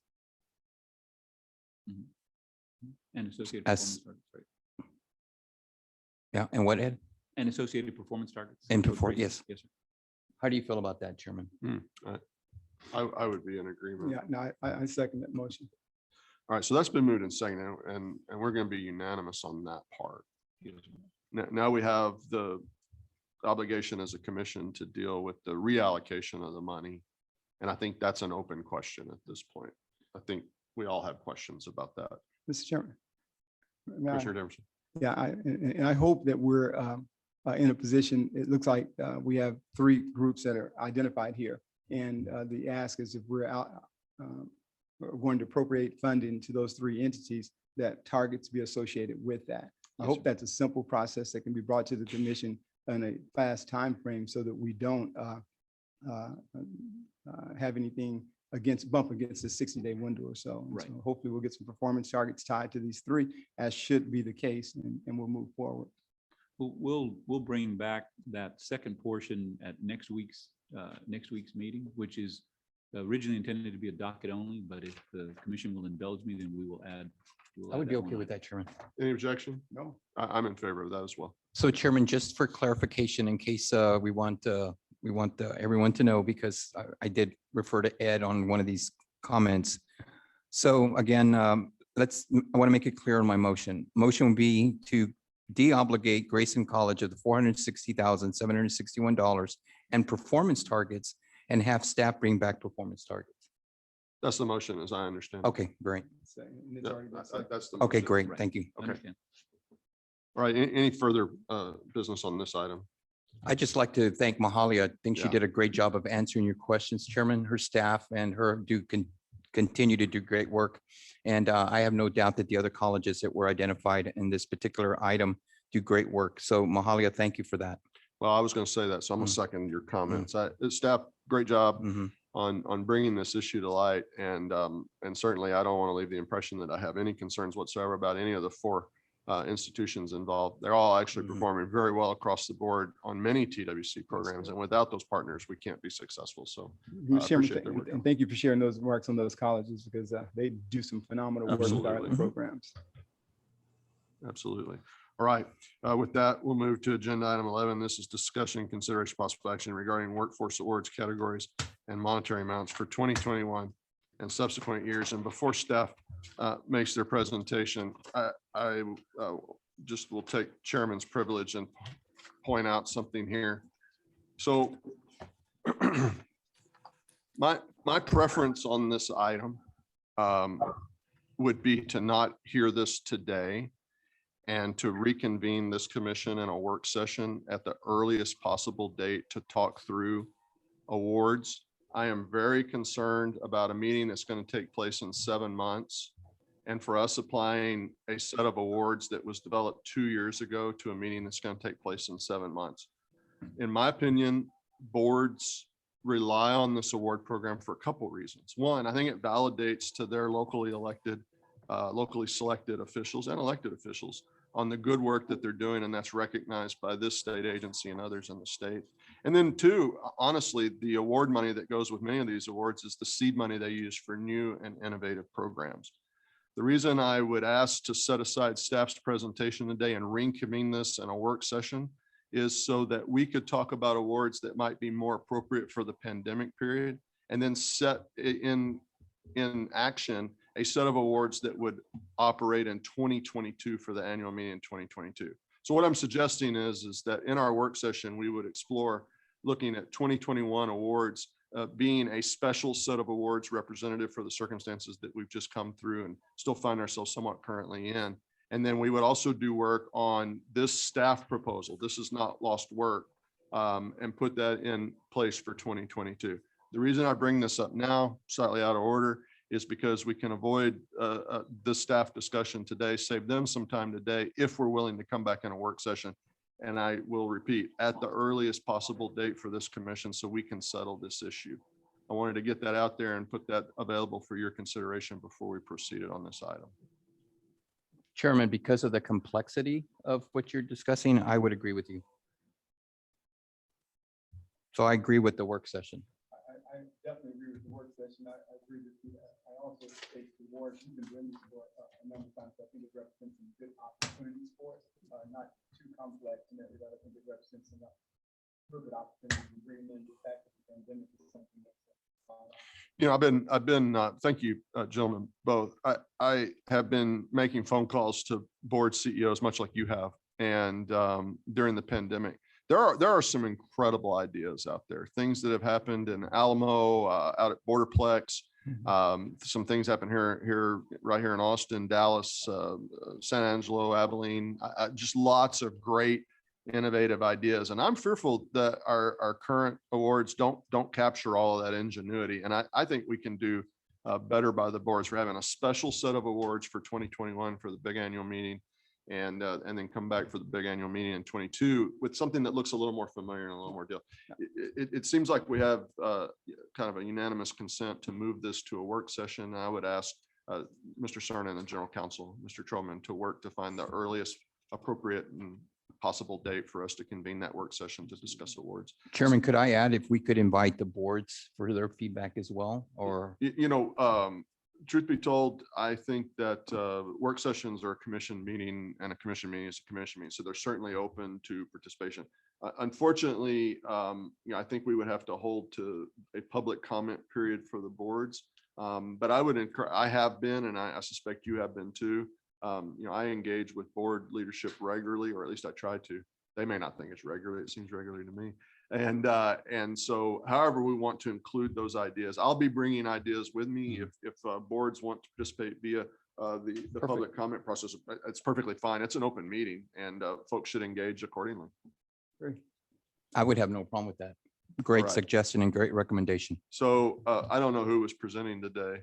And associated As- performance targets, right? Yeah, and what, Ed? And associated performance targets. And So perfor- Grayson- yes. Yes, sir. How do you feel about that, Chairman? I would be in agreement. Yeah, no, I second that motion. All right, so that's been moved and seconded, and we're going to be unanimous on that part. Now we have the obligation as a commission to deal with the reallocation of the money. And I think that's an open question at this point. I think we all have questions about that. Mr. Chairman. May I- Commissioner Demerson. Yeah, and I hope that we're in a position, it looks like we have 3 groups that are identified here. And the ask is if we're going to appropriate funding to those 3 entities, that targets be associated with that. I hope that's a simple process that can be brought to the commission in a fast time frame so that we don't have anything bump against the 60-day window or so. And Right. so hopefully we'll get some performance targets tied to these 3, as should be the case, and we'll move forward. We'll bring back that second portion at next week's meeting, which is originally intended to be a docket only, but if the commission will indulge me, then we will add. I would be okay with that, Chairman. Any objection? No. I'm in favor of that as well. So Chairman, just for clarification, in case we want everyone to know, because I did refer to Ed on one of these comments. So again, I want to make it clear on my motion. Motion would be to de-obligate Grayson College of the $460,761 and performance targets and have staff bring back performance targets. That's the motion as I understand. it. Okay, great. And it's Yeah, already been seconded. That's the Okay, motion. great. Right. Thank you. Okay. Understand. All right, any further business on this item? I'd just like to thank Mahalia. I think she Yeah. did a great job of answering your questions, Chairman. Her staff and her continue to do great work. And I have no doubt that the other colleges that were identified in this particular item do great work. So Mahalia, thank you for that. Well, I was going to say that, so I'm going to second your comments. Staff, great job Mhm. on bringing this issue to light. And certainly I don't want to leave the impression that I have any concerns whatsoever about any of the 4 institutions involved. They're all actually Mhm. performing very well across the board on many TWC programs. And without those partners, we can't be successful. So Mr. Chairman, appreciate their work. and thank you for sharing those remarks on those colleges, because they do some phenomenal work with our Absolutely. other programs. absolutely. All right, with that, we'll move to agenda item 11. This is discussion, consideration, possible action regarding workforce awards categories and monetary amounts for 2021 and subsequent years. And before staff makes their presentation, I just will take chairman's privilege and point out something here. So my preference on this item would be to not hear this today and to reconvene this commission in a work session at the earliest possible date to talk through awards. I am very concerned about a meeting that's going to take place in 7 months. And for us applying a set of awards that was developed 2 years ago to a meeting that's going to take place in 7 months. In my opinion, boards rely on this award program for a couple reasons. One, I think it validates to their locally selected officials and elected officials on the good work that they're doing, and that's recognized by this state agency and others in the state. And then 2, honestly, the award money that goes with many of these awards is the seed money they use for new and innovative programs. The reason I would ask to set aside staff's presentation today and reconvene this in a work session is so that we could talk about awards that might be more appropriate for the pandemic period, and then set in action a set of awards that would operate in 2022 for the annual meeting in 2022. So what I'm suggesting is that in our work session, we would explore looking at 2021 awards being a special set of awards representative for the circumstances that we've just come through and still find ourselves somewhat currently in. And then we would also do work on this staff proposal. This is not lost work, and put that in place for 2022. The reason I bring this up now, slightly out of order, is because we can avoid the staff discussion today, save them some time today if we're willing to come back in a work session. And I will repeat, at the earliest possible date for this commission so we can settle this issue. I wanted to get that out there and put that available for your consideration before we proceeded on this item. Chairman, because of the complexity of what you're discussing, I would agree with you. So I agree with the work session. I definitely agree with the work session. I agree with you. I also take the award, you've been doing this for a number of times. I think it represents some good opportunities for us, not too complex in that regard. I think it represents some real good opportunities and bringing in the fact that the pandemic is something that's You know, I've been, thank you, gentlemen, both. I have been making phone calls to board CEOs, much like you have. And during the pandemic, there are some incredible ideas out there, things that have happened in Alamo, out at Borderplex. Some things happen right here in Austin, Dallas, San Angelo, Abilene, just lots of great innovative ideas. And I'm fearful that our current awards don't capture all of that ingenuity. And I think we can do better by the boards. We're having a special set of awards for 2021 for the big annual meeting, and then come back for the big annual meeting in 22 with something that looks a little more familiar and a little more deal. It seems like we have kind of a unanimous consent to move this to a work session. I would ask Mr. Cerna and the General Counsel, Mr. Trollman, to work to find the earliest appropriate and possible date for us to convene that work session to discuss awards. Chairman, could I add if we could invite the boards for their feedback as well, or? Truth be told, I think that work sessions are a commission meeting, and a commission meeting is a commission meeting. So they're certainly open to participation. Unfortunately, I think we would have to hold to a public comment period for the boards. But I would encourage, I have been, and I suspect you have been too. I engage with board leadership regularly, or at least I try to. They may not think it's regular. It seems regular to me. And so however we want to include those ideas, I'll be bringing ideas with me. If boards want to participate via the public comment process, it's perfectly fine. It's an open meeting, and folks should engage accordingly. I would have no problem with that. Great Right. suggestion and great recommendation. So I don't know who was presenting today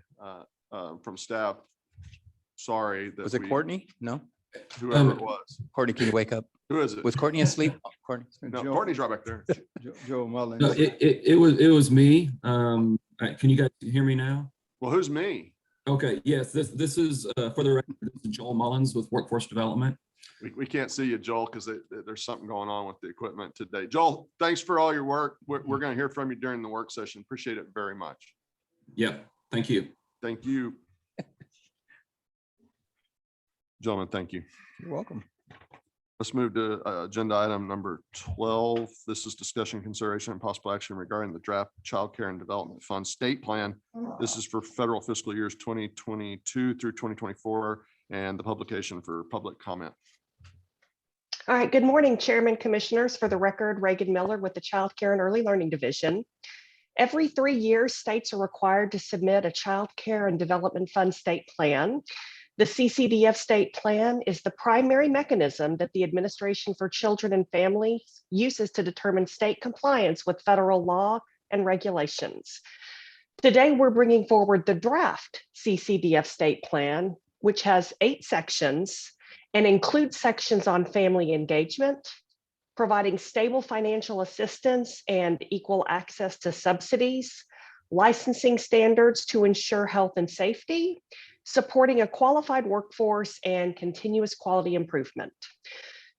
from staff. Sorry. that Was it we- Courtney? No? Whoever it was. Courtney, can you wake up? Who is it? Was Courtney asleep? Courtney? No, Joe- Courtney's right back there. Joe Mullins. No, it was me. Can you guys hear me now? Well, who's me? Okay, yes, this is for the record, this is Joel Mullins with Workforce Development. We can't see you, Joel, because there's something going on with the equipment today. Joel, thanks for all your work. We're going to hear from you during the work session. Appreciate it very much. Yep, thank you. Thank you. Gentlemen, thank you. You're welcome. Let's move to agenda item number 12. This is discussion, consideration, and possible action regarding the draft Child Care and Development Fund state plan. This is for federal fiscal years 2022 through 2024, and the publication for public comment. All right, good morning, Chairman, Commissioners. For the record, Reagan Miller with the Child Care and Early Learning Division. Every 3 years, states are required to submit a Child Care and Development Fund state plan. The CCDF state plan is the primary mechanism that the Administration for Children and Families uses to determine state compliance with federal law and regulations. Today, we're bringing forward the draft CCDF state plan, which has 8 sections and includes sections on family engagement, providing stable financial assistance and equal access to subsidies, licensing standards to ensure health and safety, supporting a qualified workforce, and continuous quality improvement.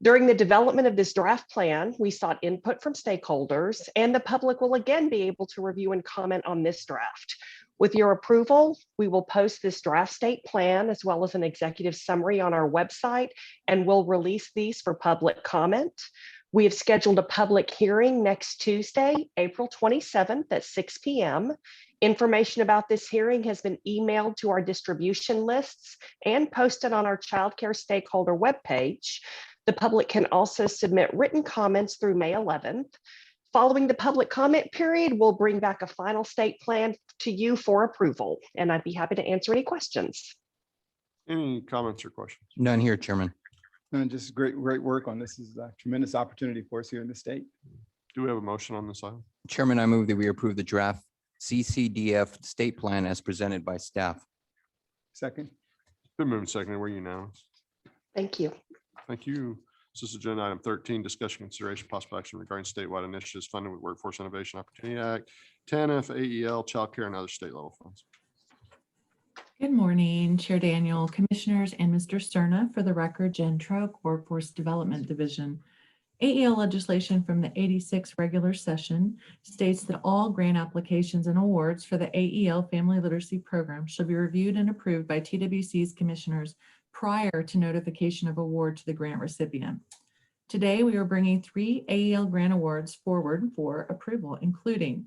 During the development of this draft plan, we sought input from stakeholders, and the public will again be able to review and comment on this draft. With your approval, we will post this draft state plan as well as an executive summary on our website, and we'll release these for public comment. We have scheduled a public hearing next Tuesday, April 27th at 6 p.m. Information about this hearing has been emailed to our distribution lists and posted on our child care stakeholder webpage. The public can also submit written comments through May 11th. Following the public comment period, we'll bring back a final state plan to you for approval, and I'd be happy to answer any questions. Any comments or questions? None here, Chairman. And just great work on this. Is a tremendous opportunity for us here in the state. Do we have a motion on this item? Chairman, I move that we approve the draft CCDF state plan as presented by staff. Second. Been moved and seconded. We're unanimous. Thank you. Thank you. This is agenda item 13, discussion, consideration, possible action regarding statewide initiatives funded with Workforce Innovation Opportunity Act, Tanf, AEL, Child Care, and other state level funds. Good morning, Chair Daniel, Commissioners, and Mr. Cerna. For the record, Jen Troke, Workforce Development Division. AEL legislation from the 86th regular session states that all grant applications and awards for the AEL Family Literacy Program shall be reviewed and approved by TWC's commissioners prior to notification of award to the grant recipient. Today, we are bringing 3 AEL Grant Awards forward for approval, including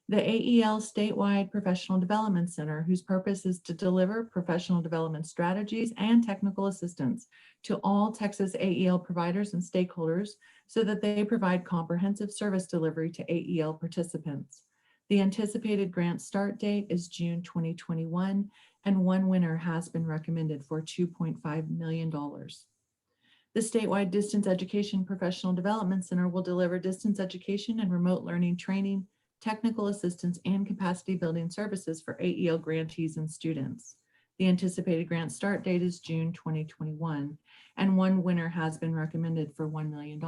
the AEL Statewide Professional Development Center, whose purpose is to deliver professional development strategies and technical assistance to all Texas AEL providers and stakeholders so that they provide comprehensive service delivery to AEL participants. The anticipated grant start date is June 2021, and one winner has been recommended for $2.5 million. The statewide Distance Education Professional Development Center will deliver distance education and remote learning training, technical assistance, and capacity building services for AEL grantees and students. The anticipated grant start date is June 2021, and one winner has been recommended for $1 million.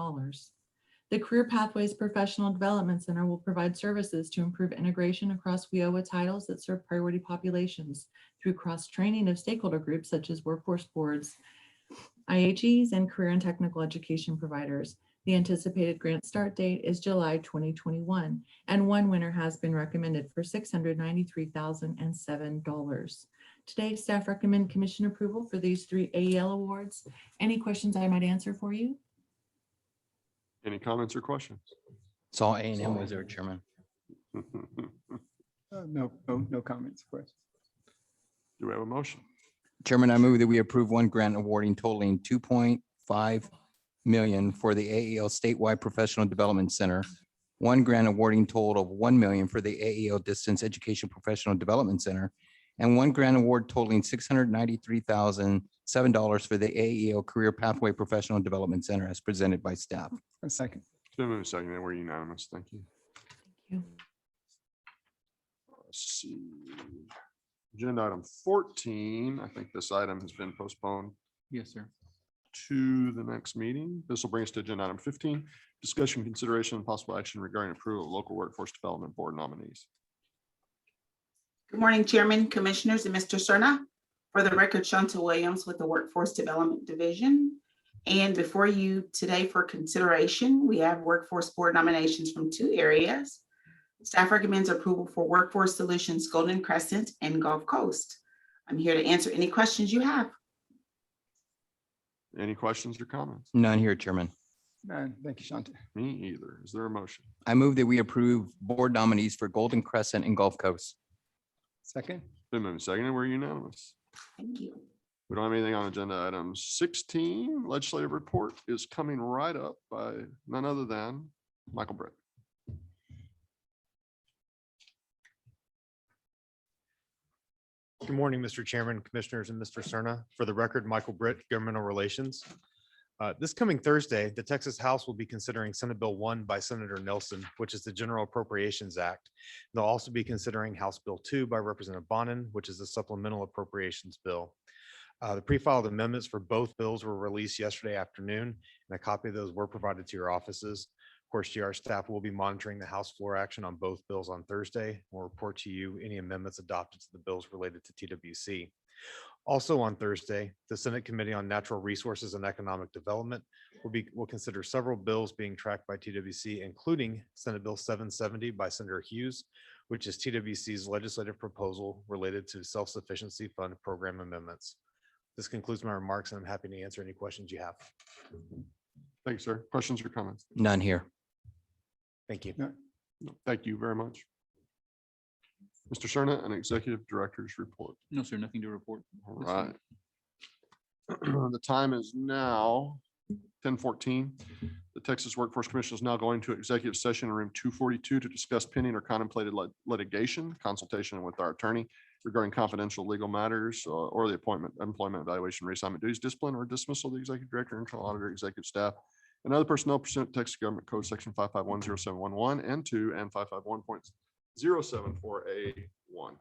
The Career Pathways Professional Development Center will provide services to improve integration across WIOA titles that serve priority populations through cross-training of stakeholder groups such as workforce boards, IHEs, and career and technical education providers. The anticipated grant start date is July 2021, and one winner has been recommended for $693,007. Today, staff recommend commission approval for these 3 AEL awards. Any questions I might answer for you? Any comments or questions? Saw A&M was there, Chairman. No comments, questions. Do we have a motion? Chairman, I move that we approve one grant awarding totaling 2.5 million for the AEL Statewide Professional Development Center, one grant awarding total of 1 million for the AEL Distance Education Professional Development Center, and one grant award totaling $693,007 for the AEL Career Pathway Professional Development Center as presented by staff. A second. It's been moved and seconded. We're unanimous. Thank you. you. Let's see. Agenda item 14. I think this item has been postponed Yes, sir. to the next meeting. This will bring us to agenda item 15, discussion, consideration, and possible action regarding approval of local workforce development board nominees. Good morning, Chairman, Commissioners, and Mr. Cerna. For the record, Shanta Williams with the Workforce Development Division. And before you today for consideration, we have workforce board nominations from 2 areas. Staff recommends approval for Workforce Solutions Golden Crescent and Gulf Coast. I'm here to answer any questions you have. Any questions or comments? None here, Chairman. None. Thank you, Shanta. Me either. Is there a motion? I move that we approve board nominees for Golden Crescent and Gulf Coast. Second. Been moved and seconded. We're unanimous. Thank you. We don't have anything on agenda item 16. Legislative report is coming right up by none other than Michael Britt. Good morning, Mr. Chairman, Commissioners, and Mr. Cerna. For the record, Michael Britt, Governmental Relations. This coming Thursday, the Texas House will be considering Senate Bill 1 by Senator Nelson, which is the General Appropriations Act. They'll also be considering House Bill 2 by Representative Bonin, which is the Supplemental Appropriations Bill. The pre-filed amendments for both bills were released yesterday afternoon, and a copy of those were provided to your offices. Of course, GR staff will be monitoring the House floor action on both bills on Thursday. We'll report to you any amendments adopted to the bills related to TWC. Also on Thursday, the Senate Committee on Natural Resources and Economic Development will consider several bills being tracked by TWC, including Senate Bill 770 by Senator Hughes, which is TWC's legislative proposal related to self-sufficiency fund program amendments. This concludes my remarks, and I'm happy to answer any questions you have. Thank you, sir. Questions or comments? None here. Thank you. No, thank you very much. Mr. Cerna, an executive director's report. No, sir, nothing to report. All right. The time is now 10:14. The Texas Workforce Commission is now going to executive session in room 242 to discuss pending or contemplated litigation, consultation with our attorney regarding confidential legal matters or the employment evaluation, reassignment duties, discipline, or dismissal of the executive director, internal auditor, executive staff, and other personnel pursuant to Texas Government Code Section 5510711 and 2 and 551.074A1.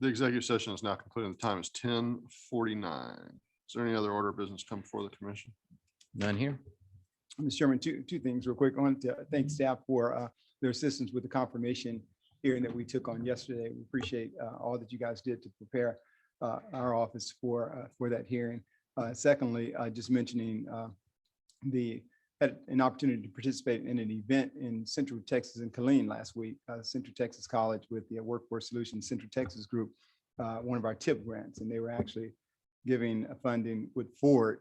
The executive session is now concluded. The time is 10:49. Is there any other order of business come before the commission? None here. Mr. Chairman, two things real quick. I want to thank staff for their assistance with the confirmation hearing that we took on yesterday. We appreciate all that you guys did to prepare our office for that hearing. Secondly, just mentioning had an opportunity to participate in an event in Central Texas in Killeen last week, Central Texas College with the Workforce Solutions Central Texas Group, one of our TIP grants, and they were actually giving funding with Ford,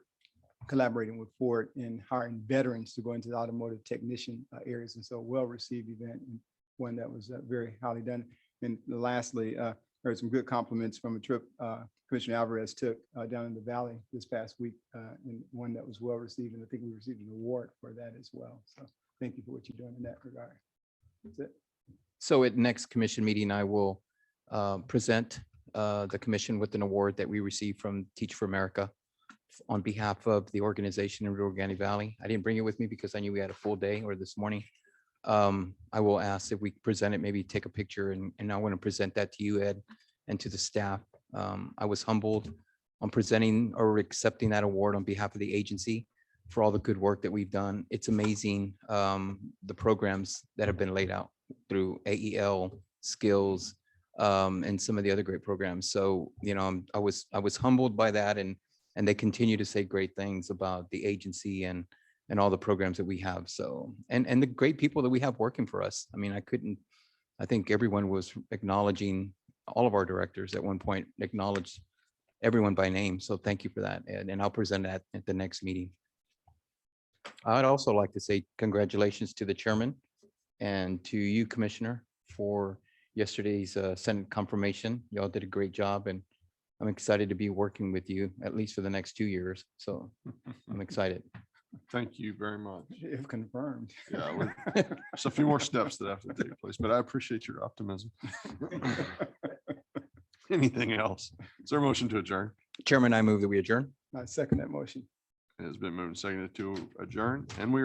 collaborating with Ford in hiring veterans to go into the automotive technician areas. And so well-received event and one that was very highly done. And lastly, heard some good compliments from a trip Commissioner Alvarez took down in the Valley this past week, and one that was well-received. And I think we received an award for that as well. So thank you for what you're doing in that regard. That's it. So at next commission meeting, I will present the commission with an award that we received from Teach for America on behalf of the organization in Rio Grande Valley. I didn't bring it with me because I knew we had a full day or this morning. I will ask if we present it, maybe take a picture, and I want to present that to you, Ed, and to the staff. I was humbled on presenting or accepting that award on behalf of the agency for all the good work that we've done. It's amazing, the programs that have been laid out through AEL, Skills, and some of the other great programs. So, you know, I was humbled by that, and they continue to say great things about the agency and all the programs that we have. So, and the great people that we have working for us. I mean, I think everyone was acknowledging, all of our directors at one point acknowledged everyone by name. So thank you for that, Ed, and I'll present that at the next meeting. I'd also like to say congratulations to the chairman and to you, Commissioner, for yesterday's Senate confirmation. Y'all did a great job, and I'm excited to be working with you at least for the next 2 years. So I'm excited. Thank you very much. If confirmed. Yeah, there's a few more steps that have to take place, but I appreciate your optimism. Anything else? Is there a motion to adjourn? Chairman, I move that we adjourn. I second that motion. It has been moved and seconded to adjourn, and we are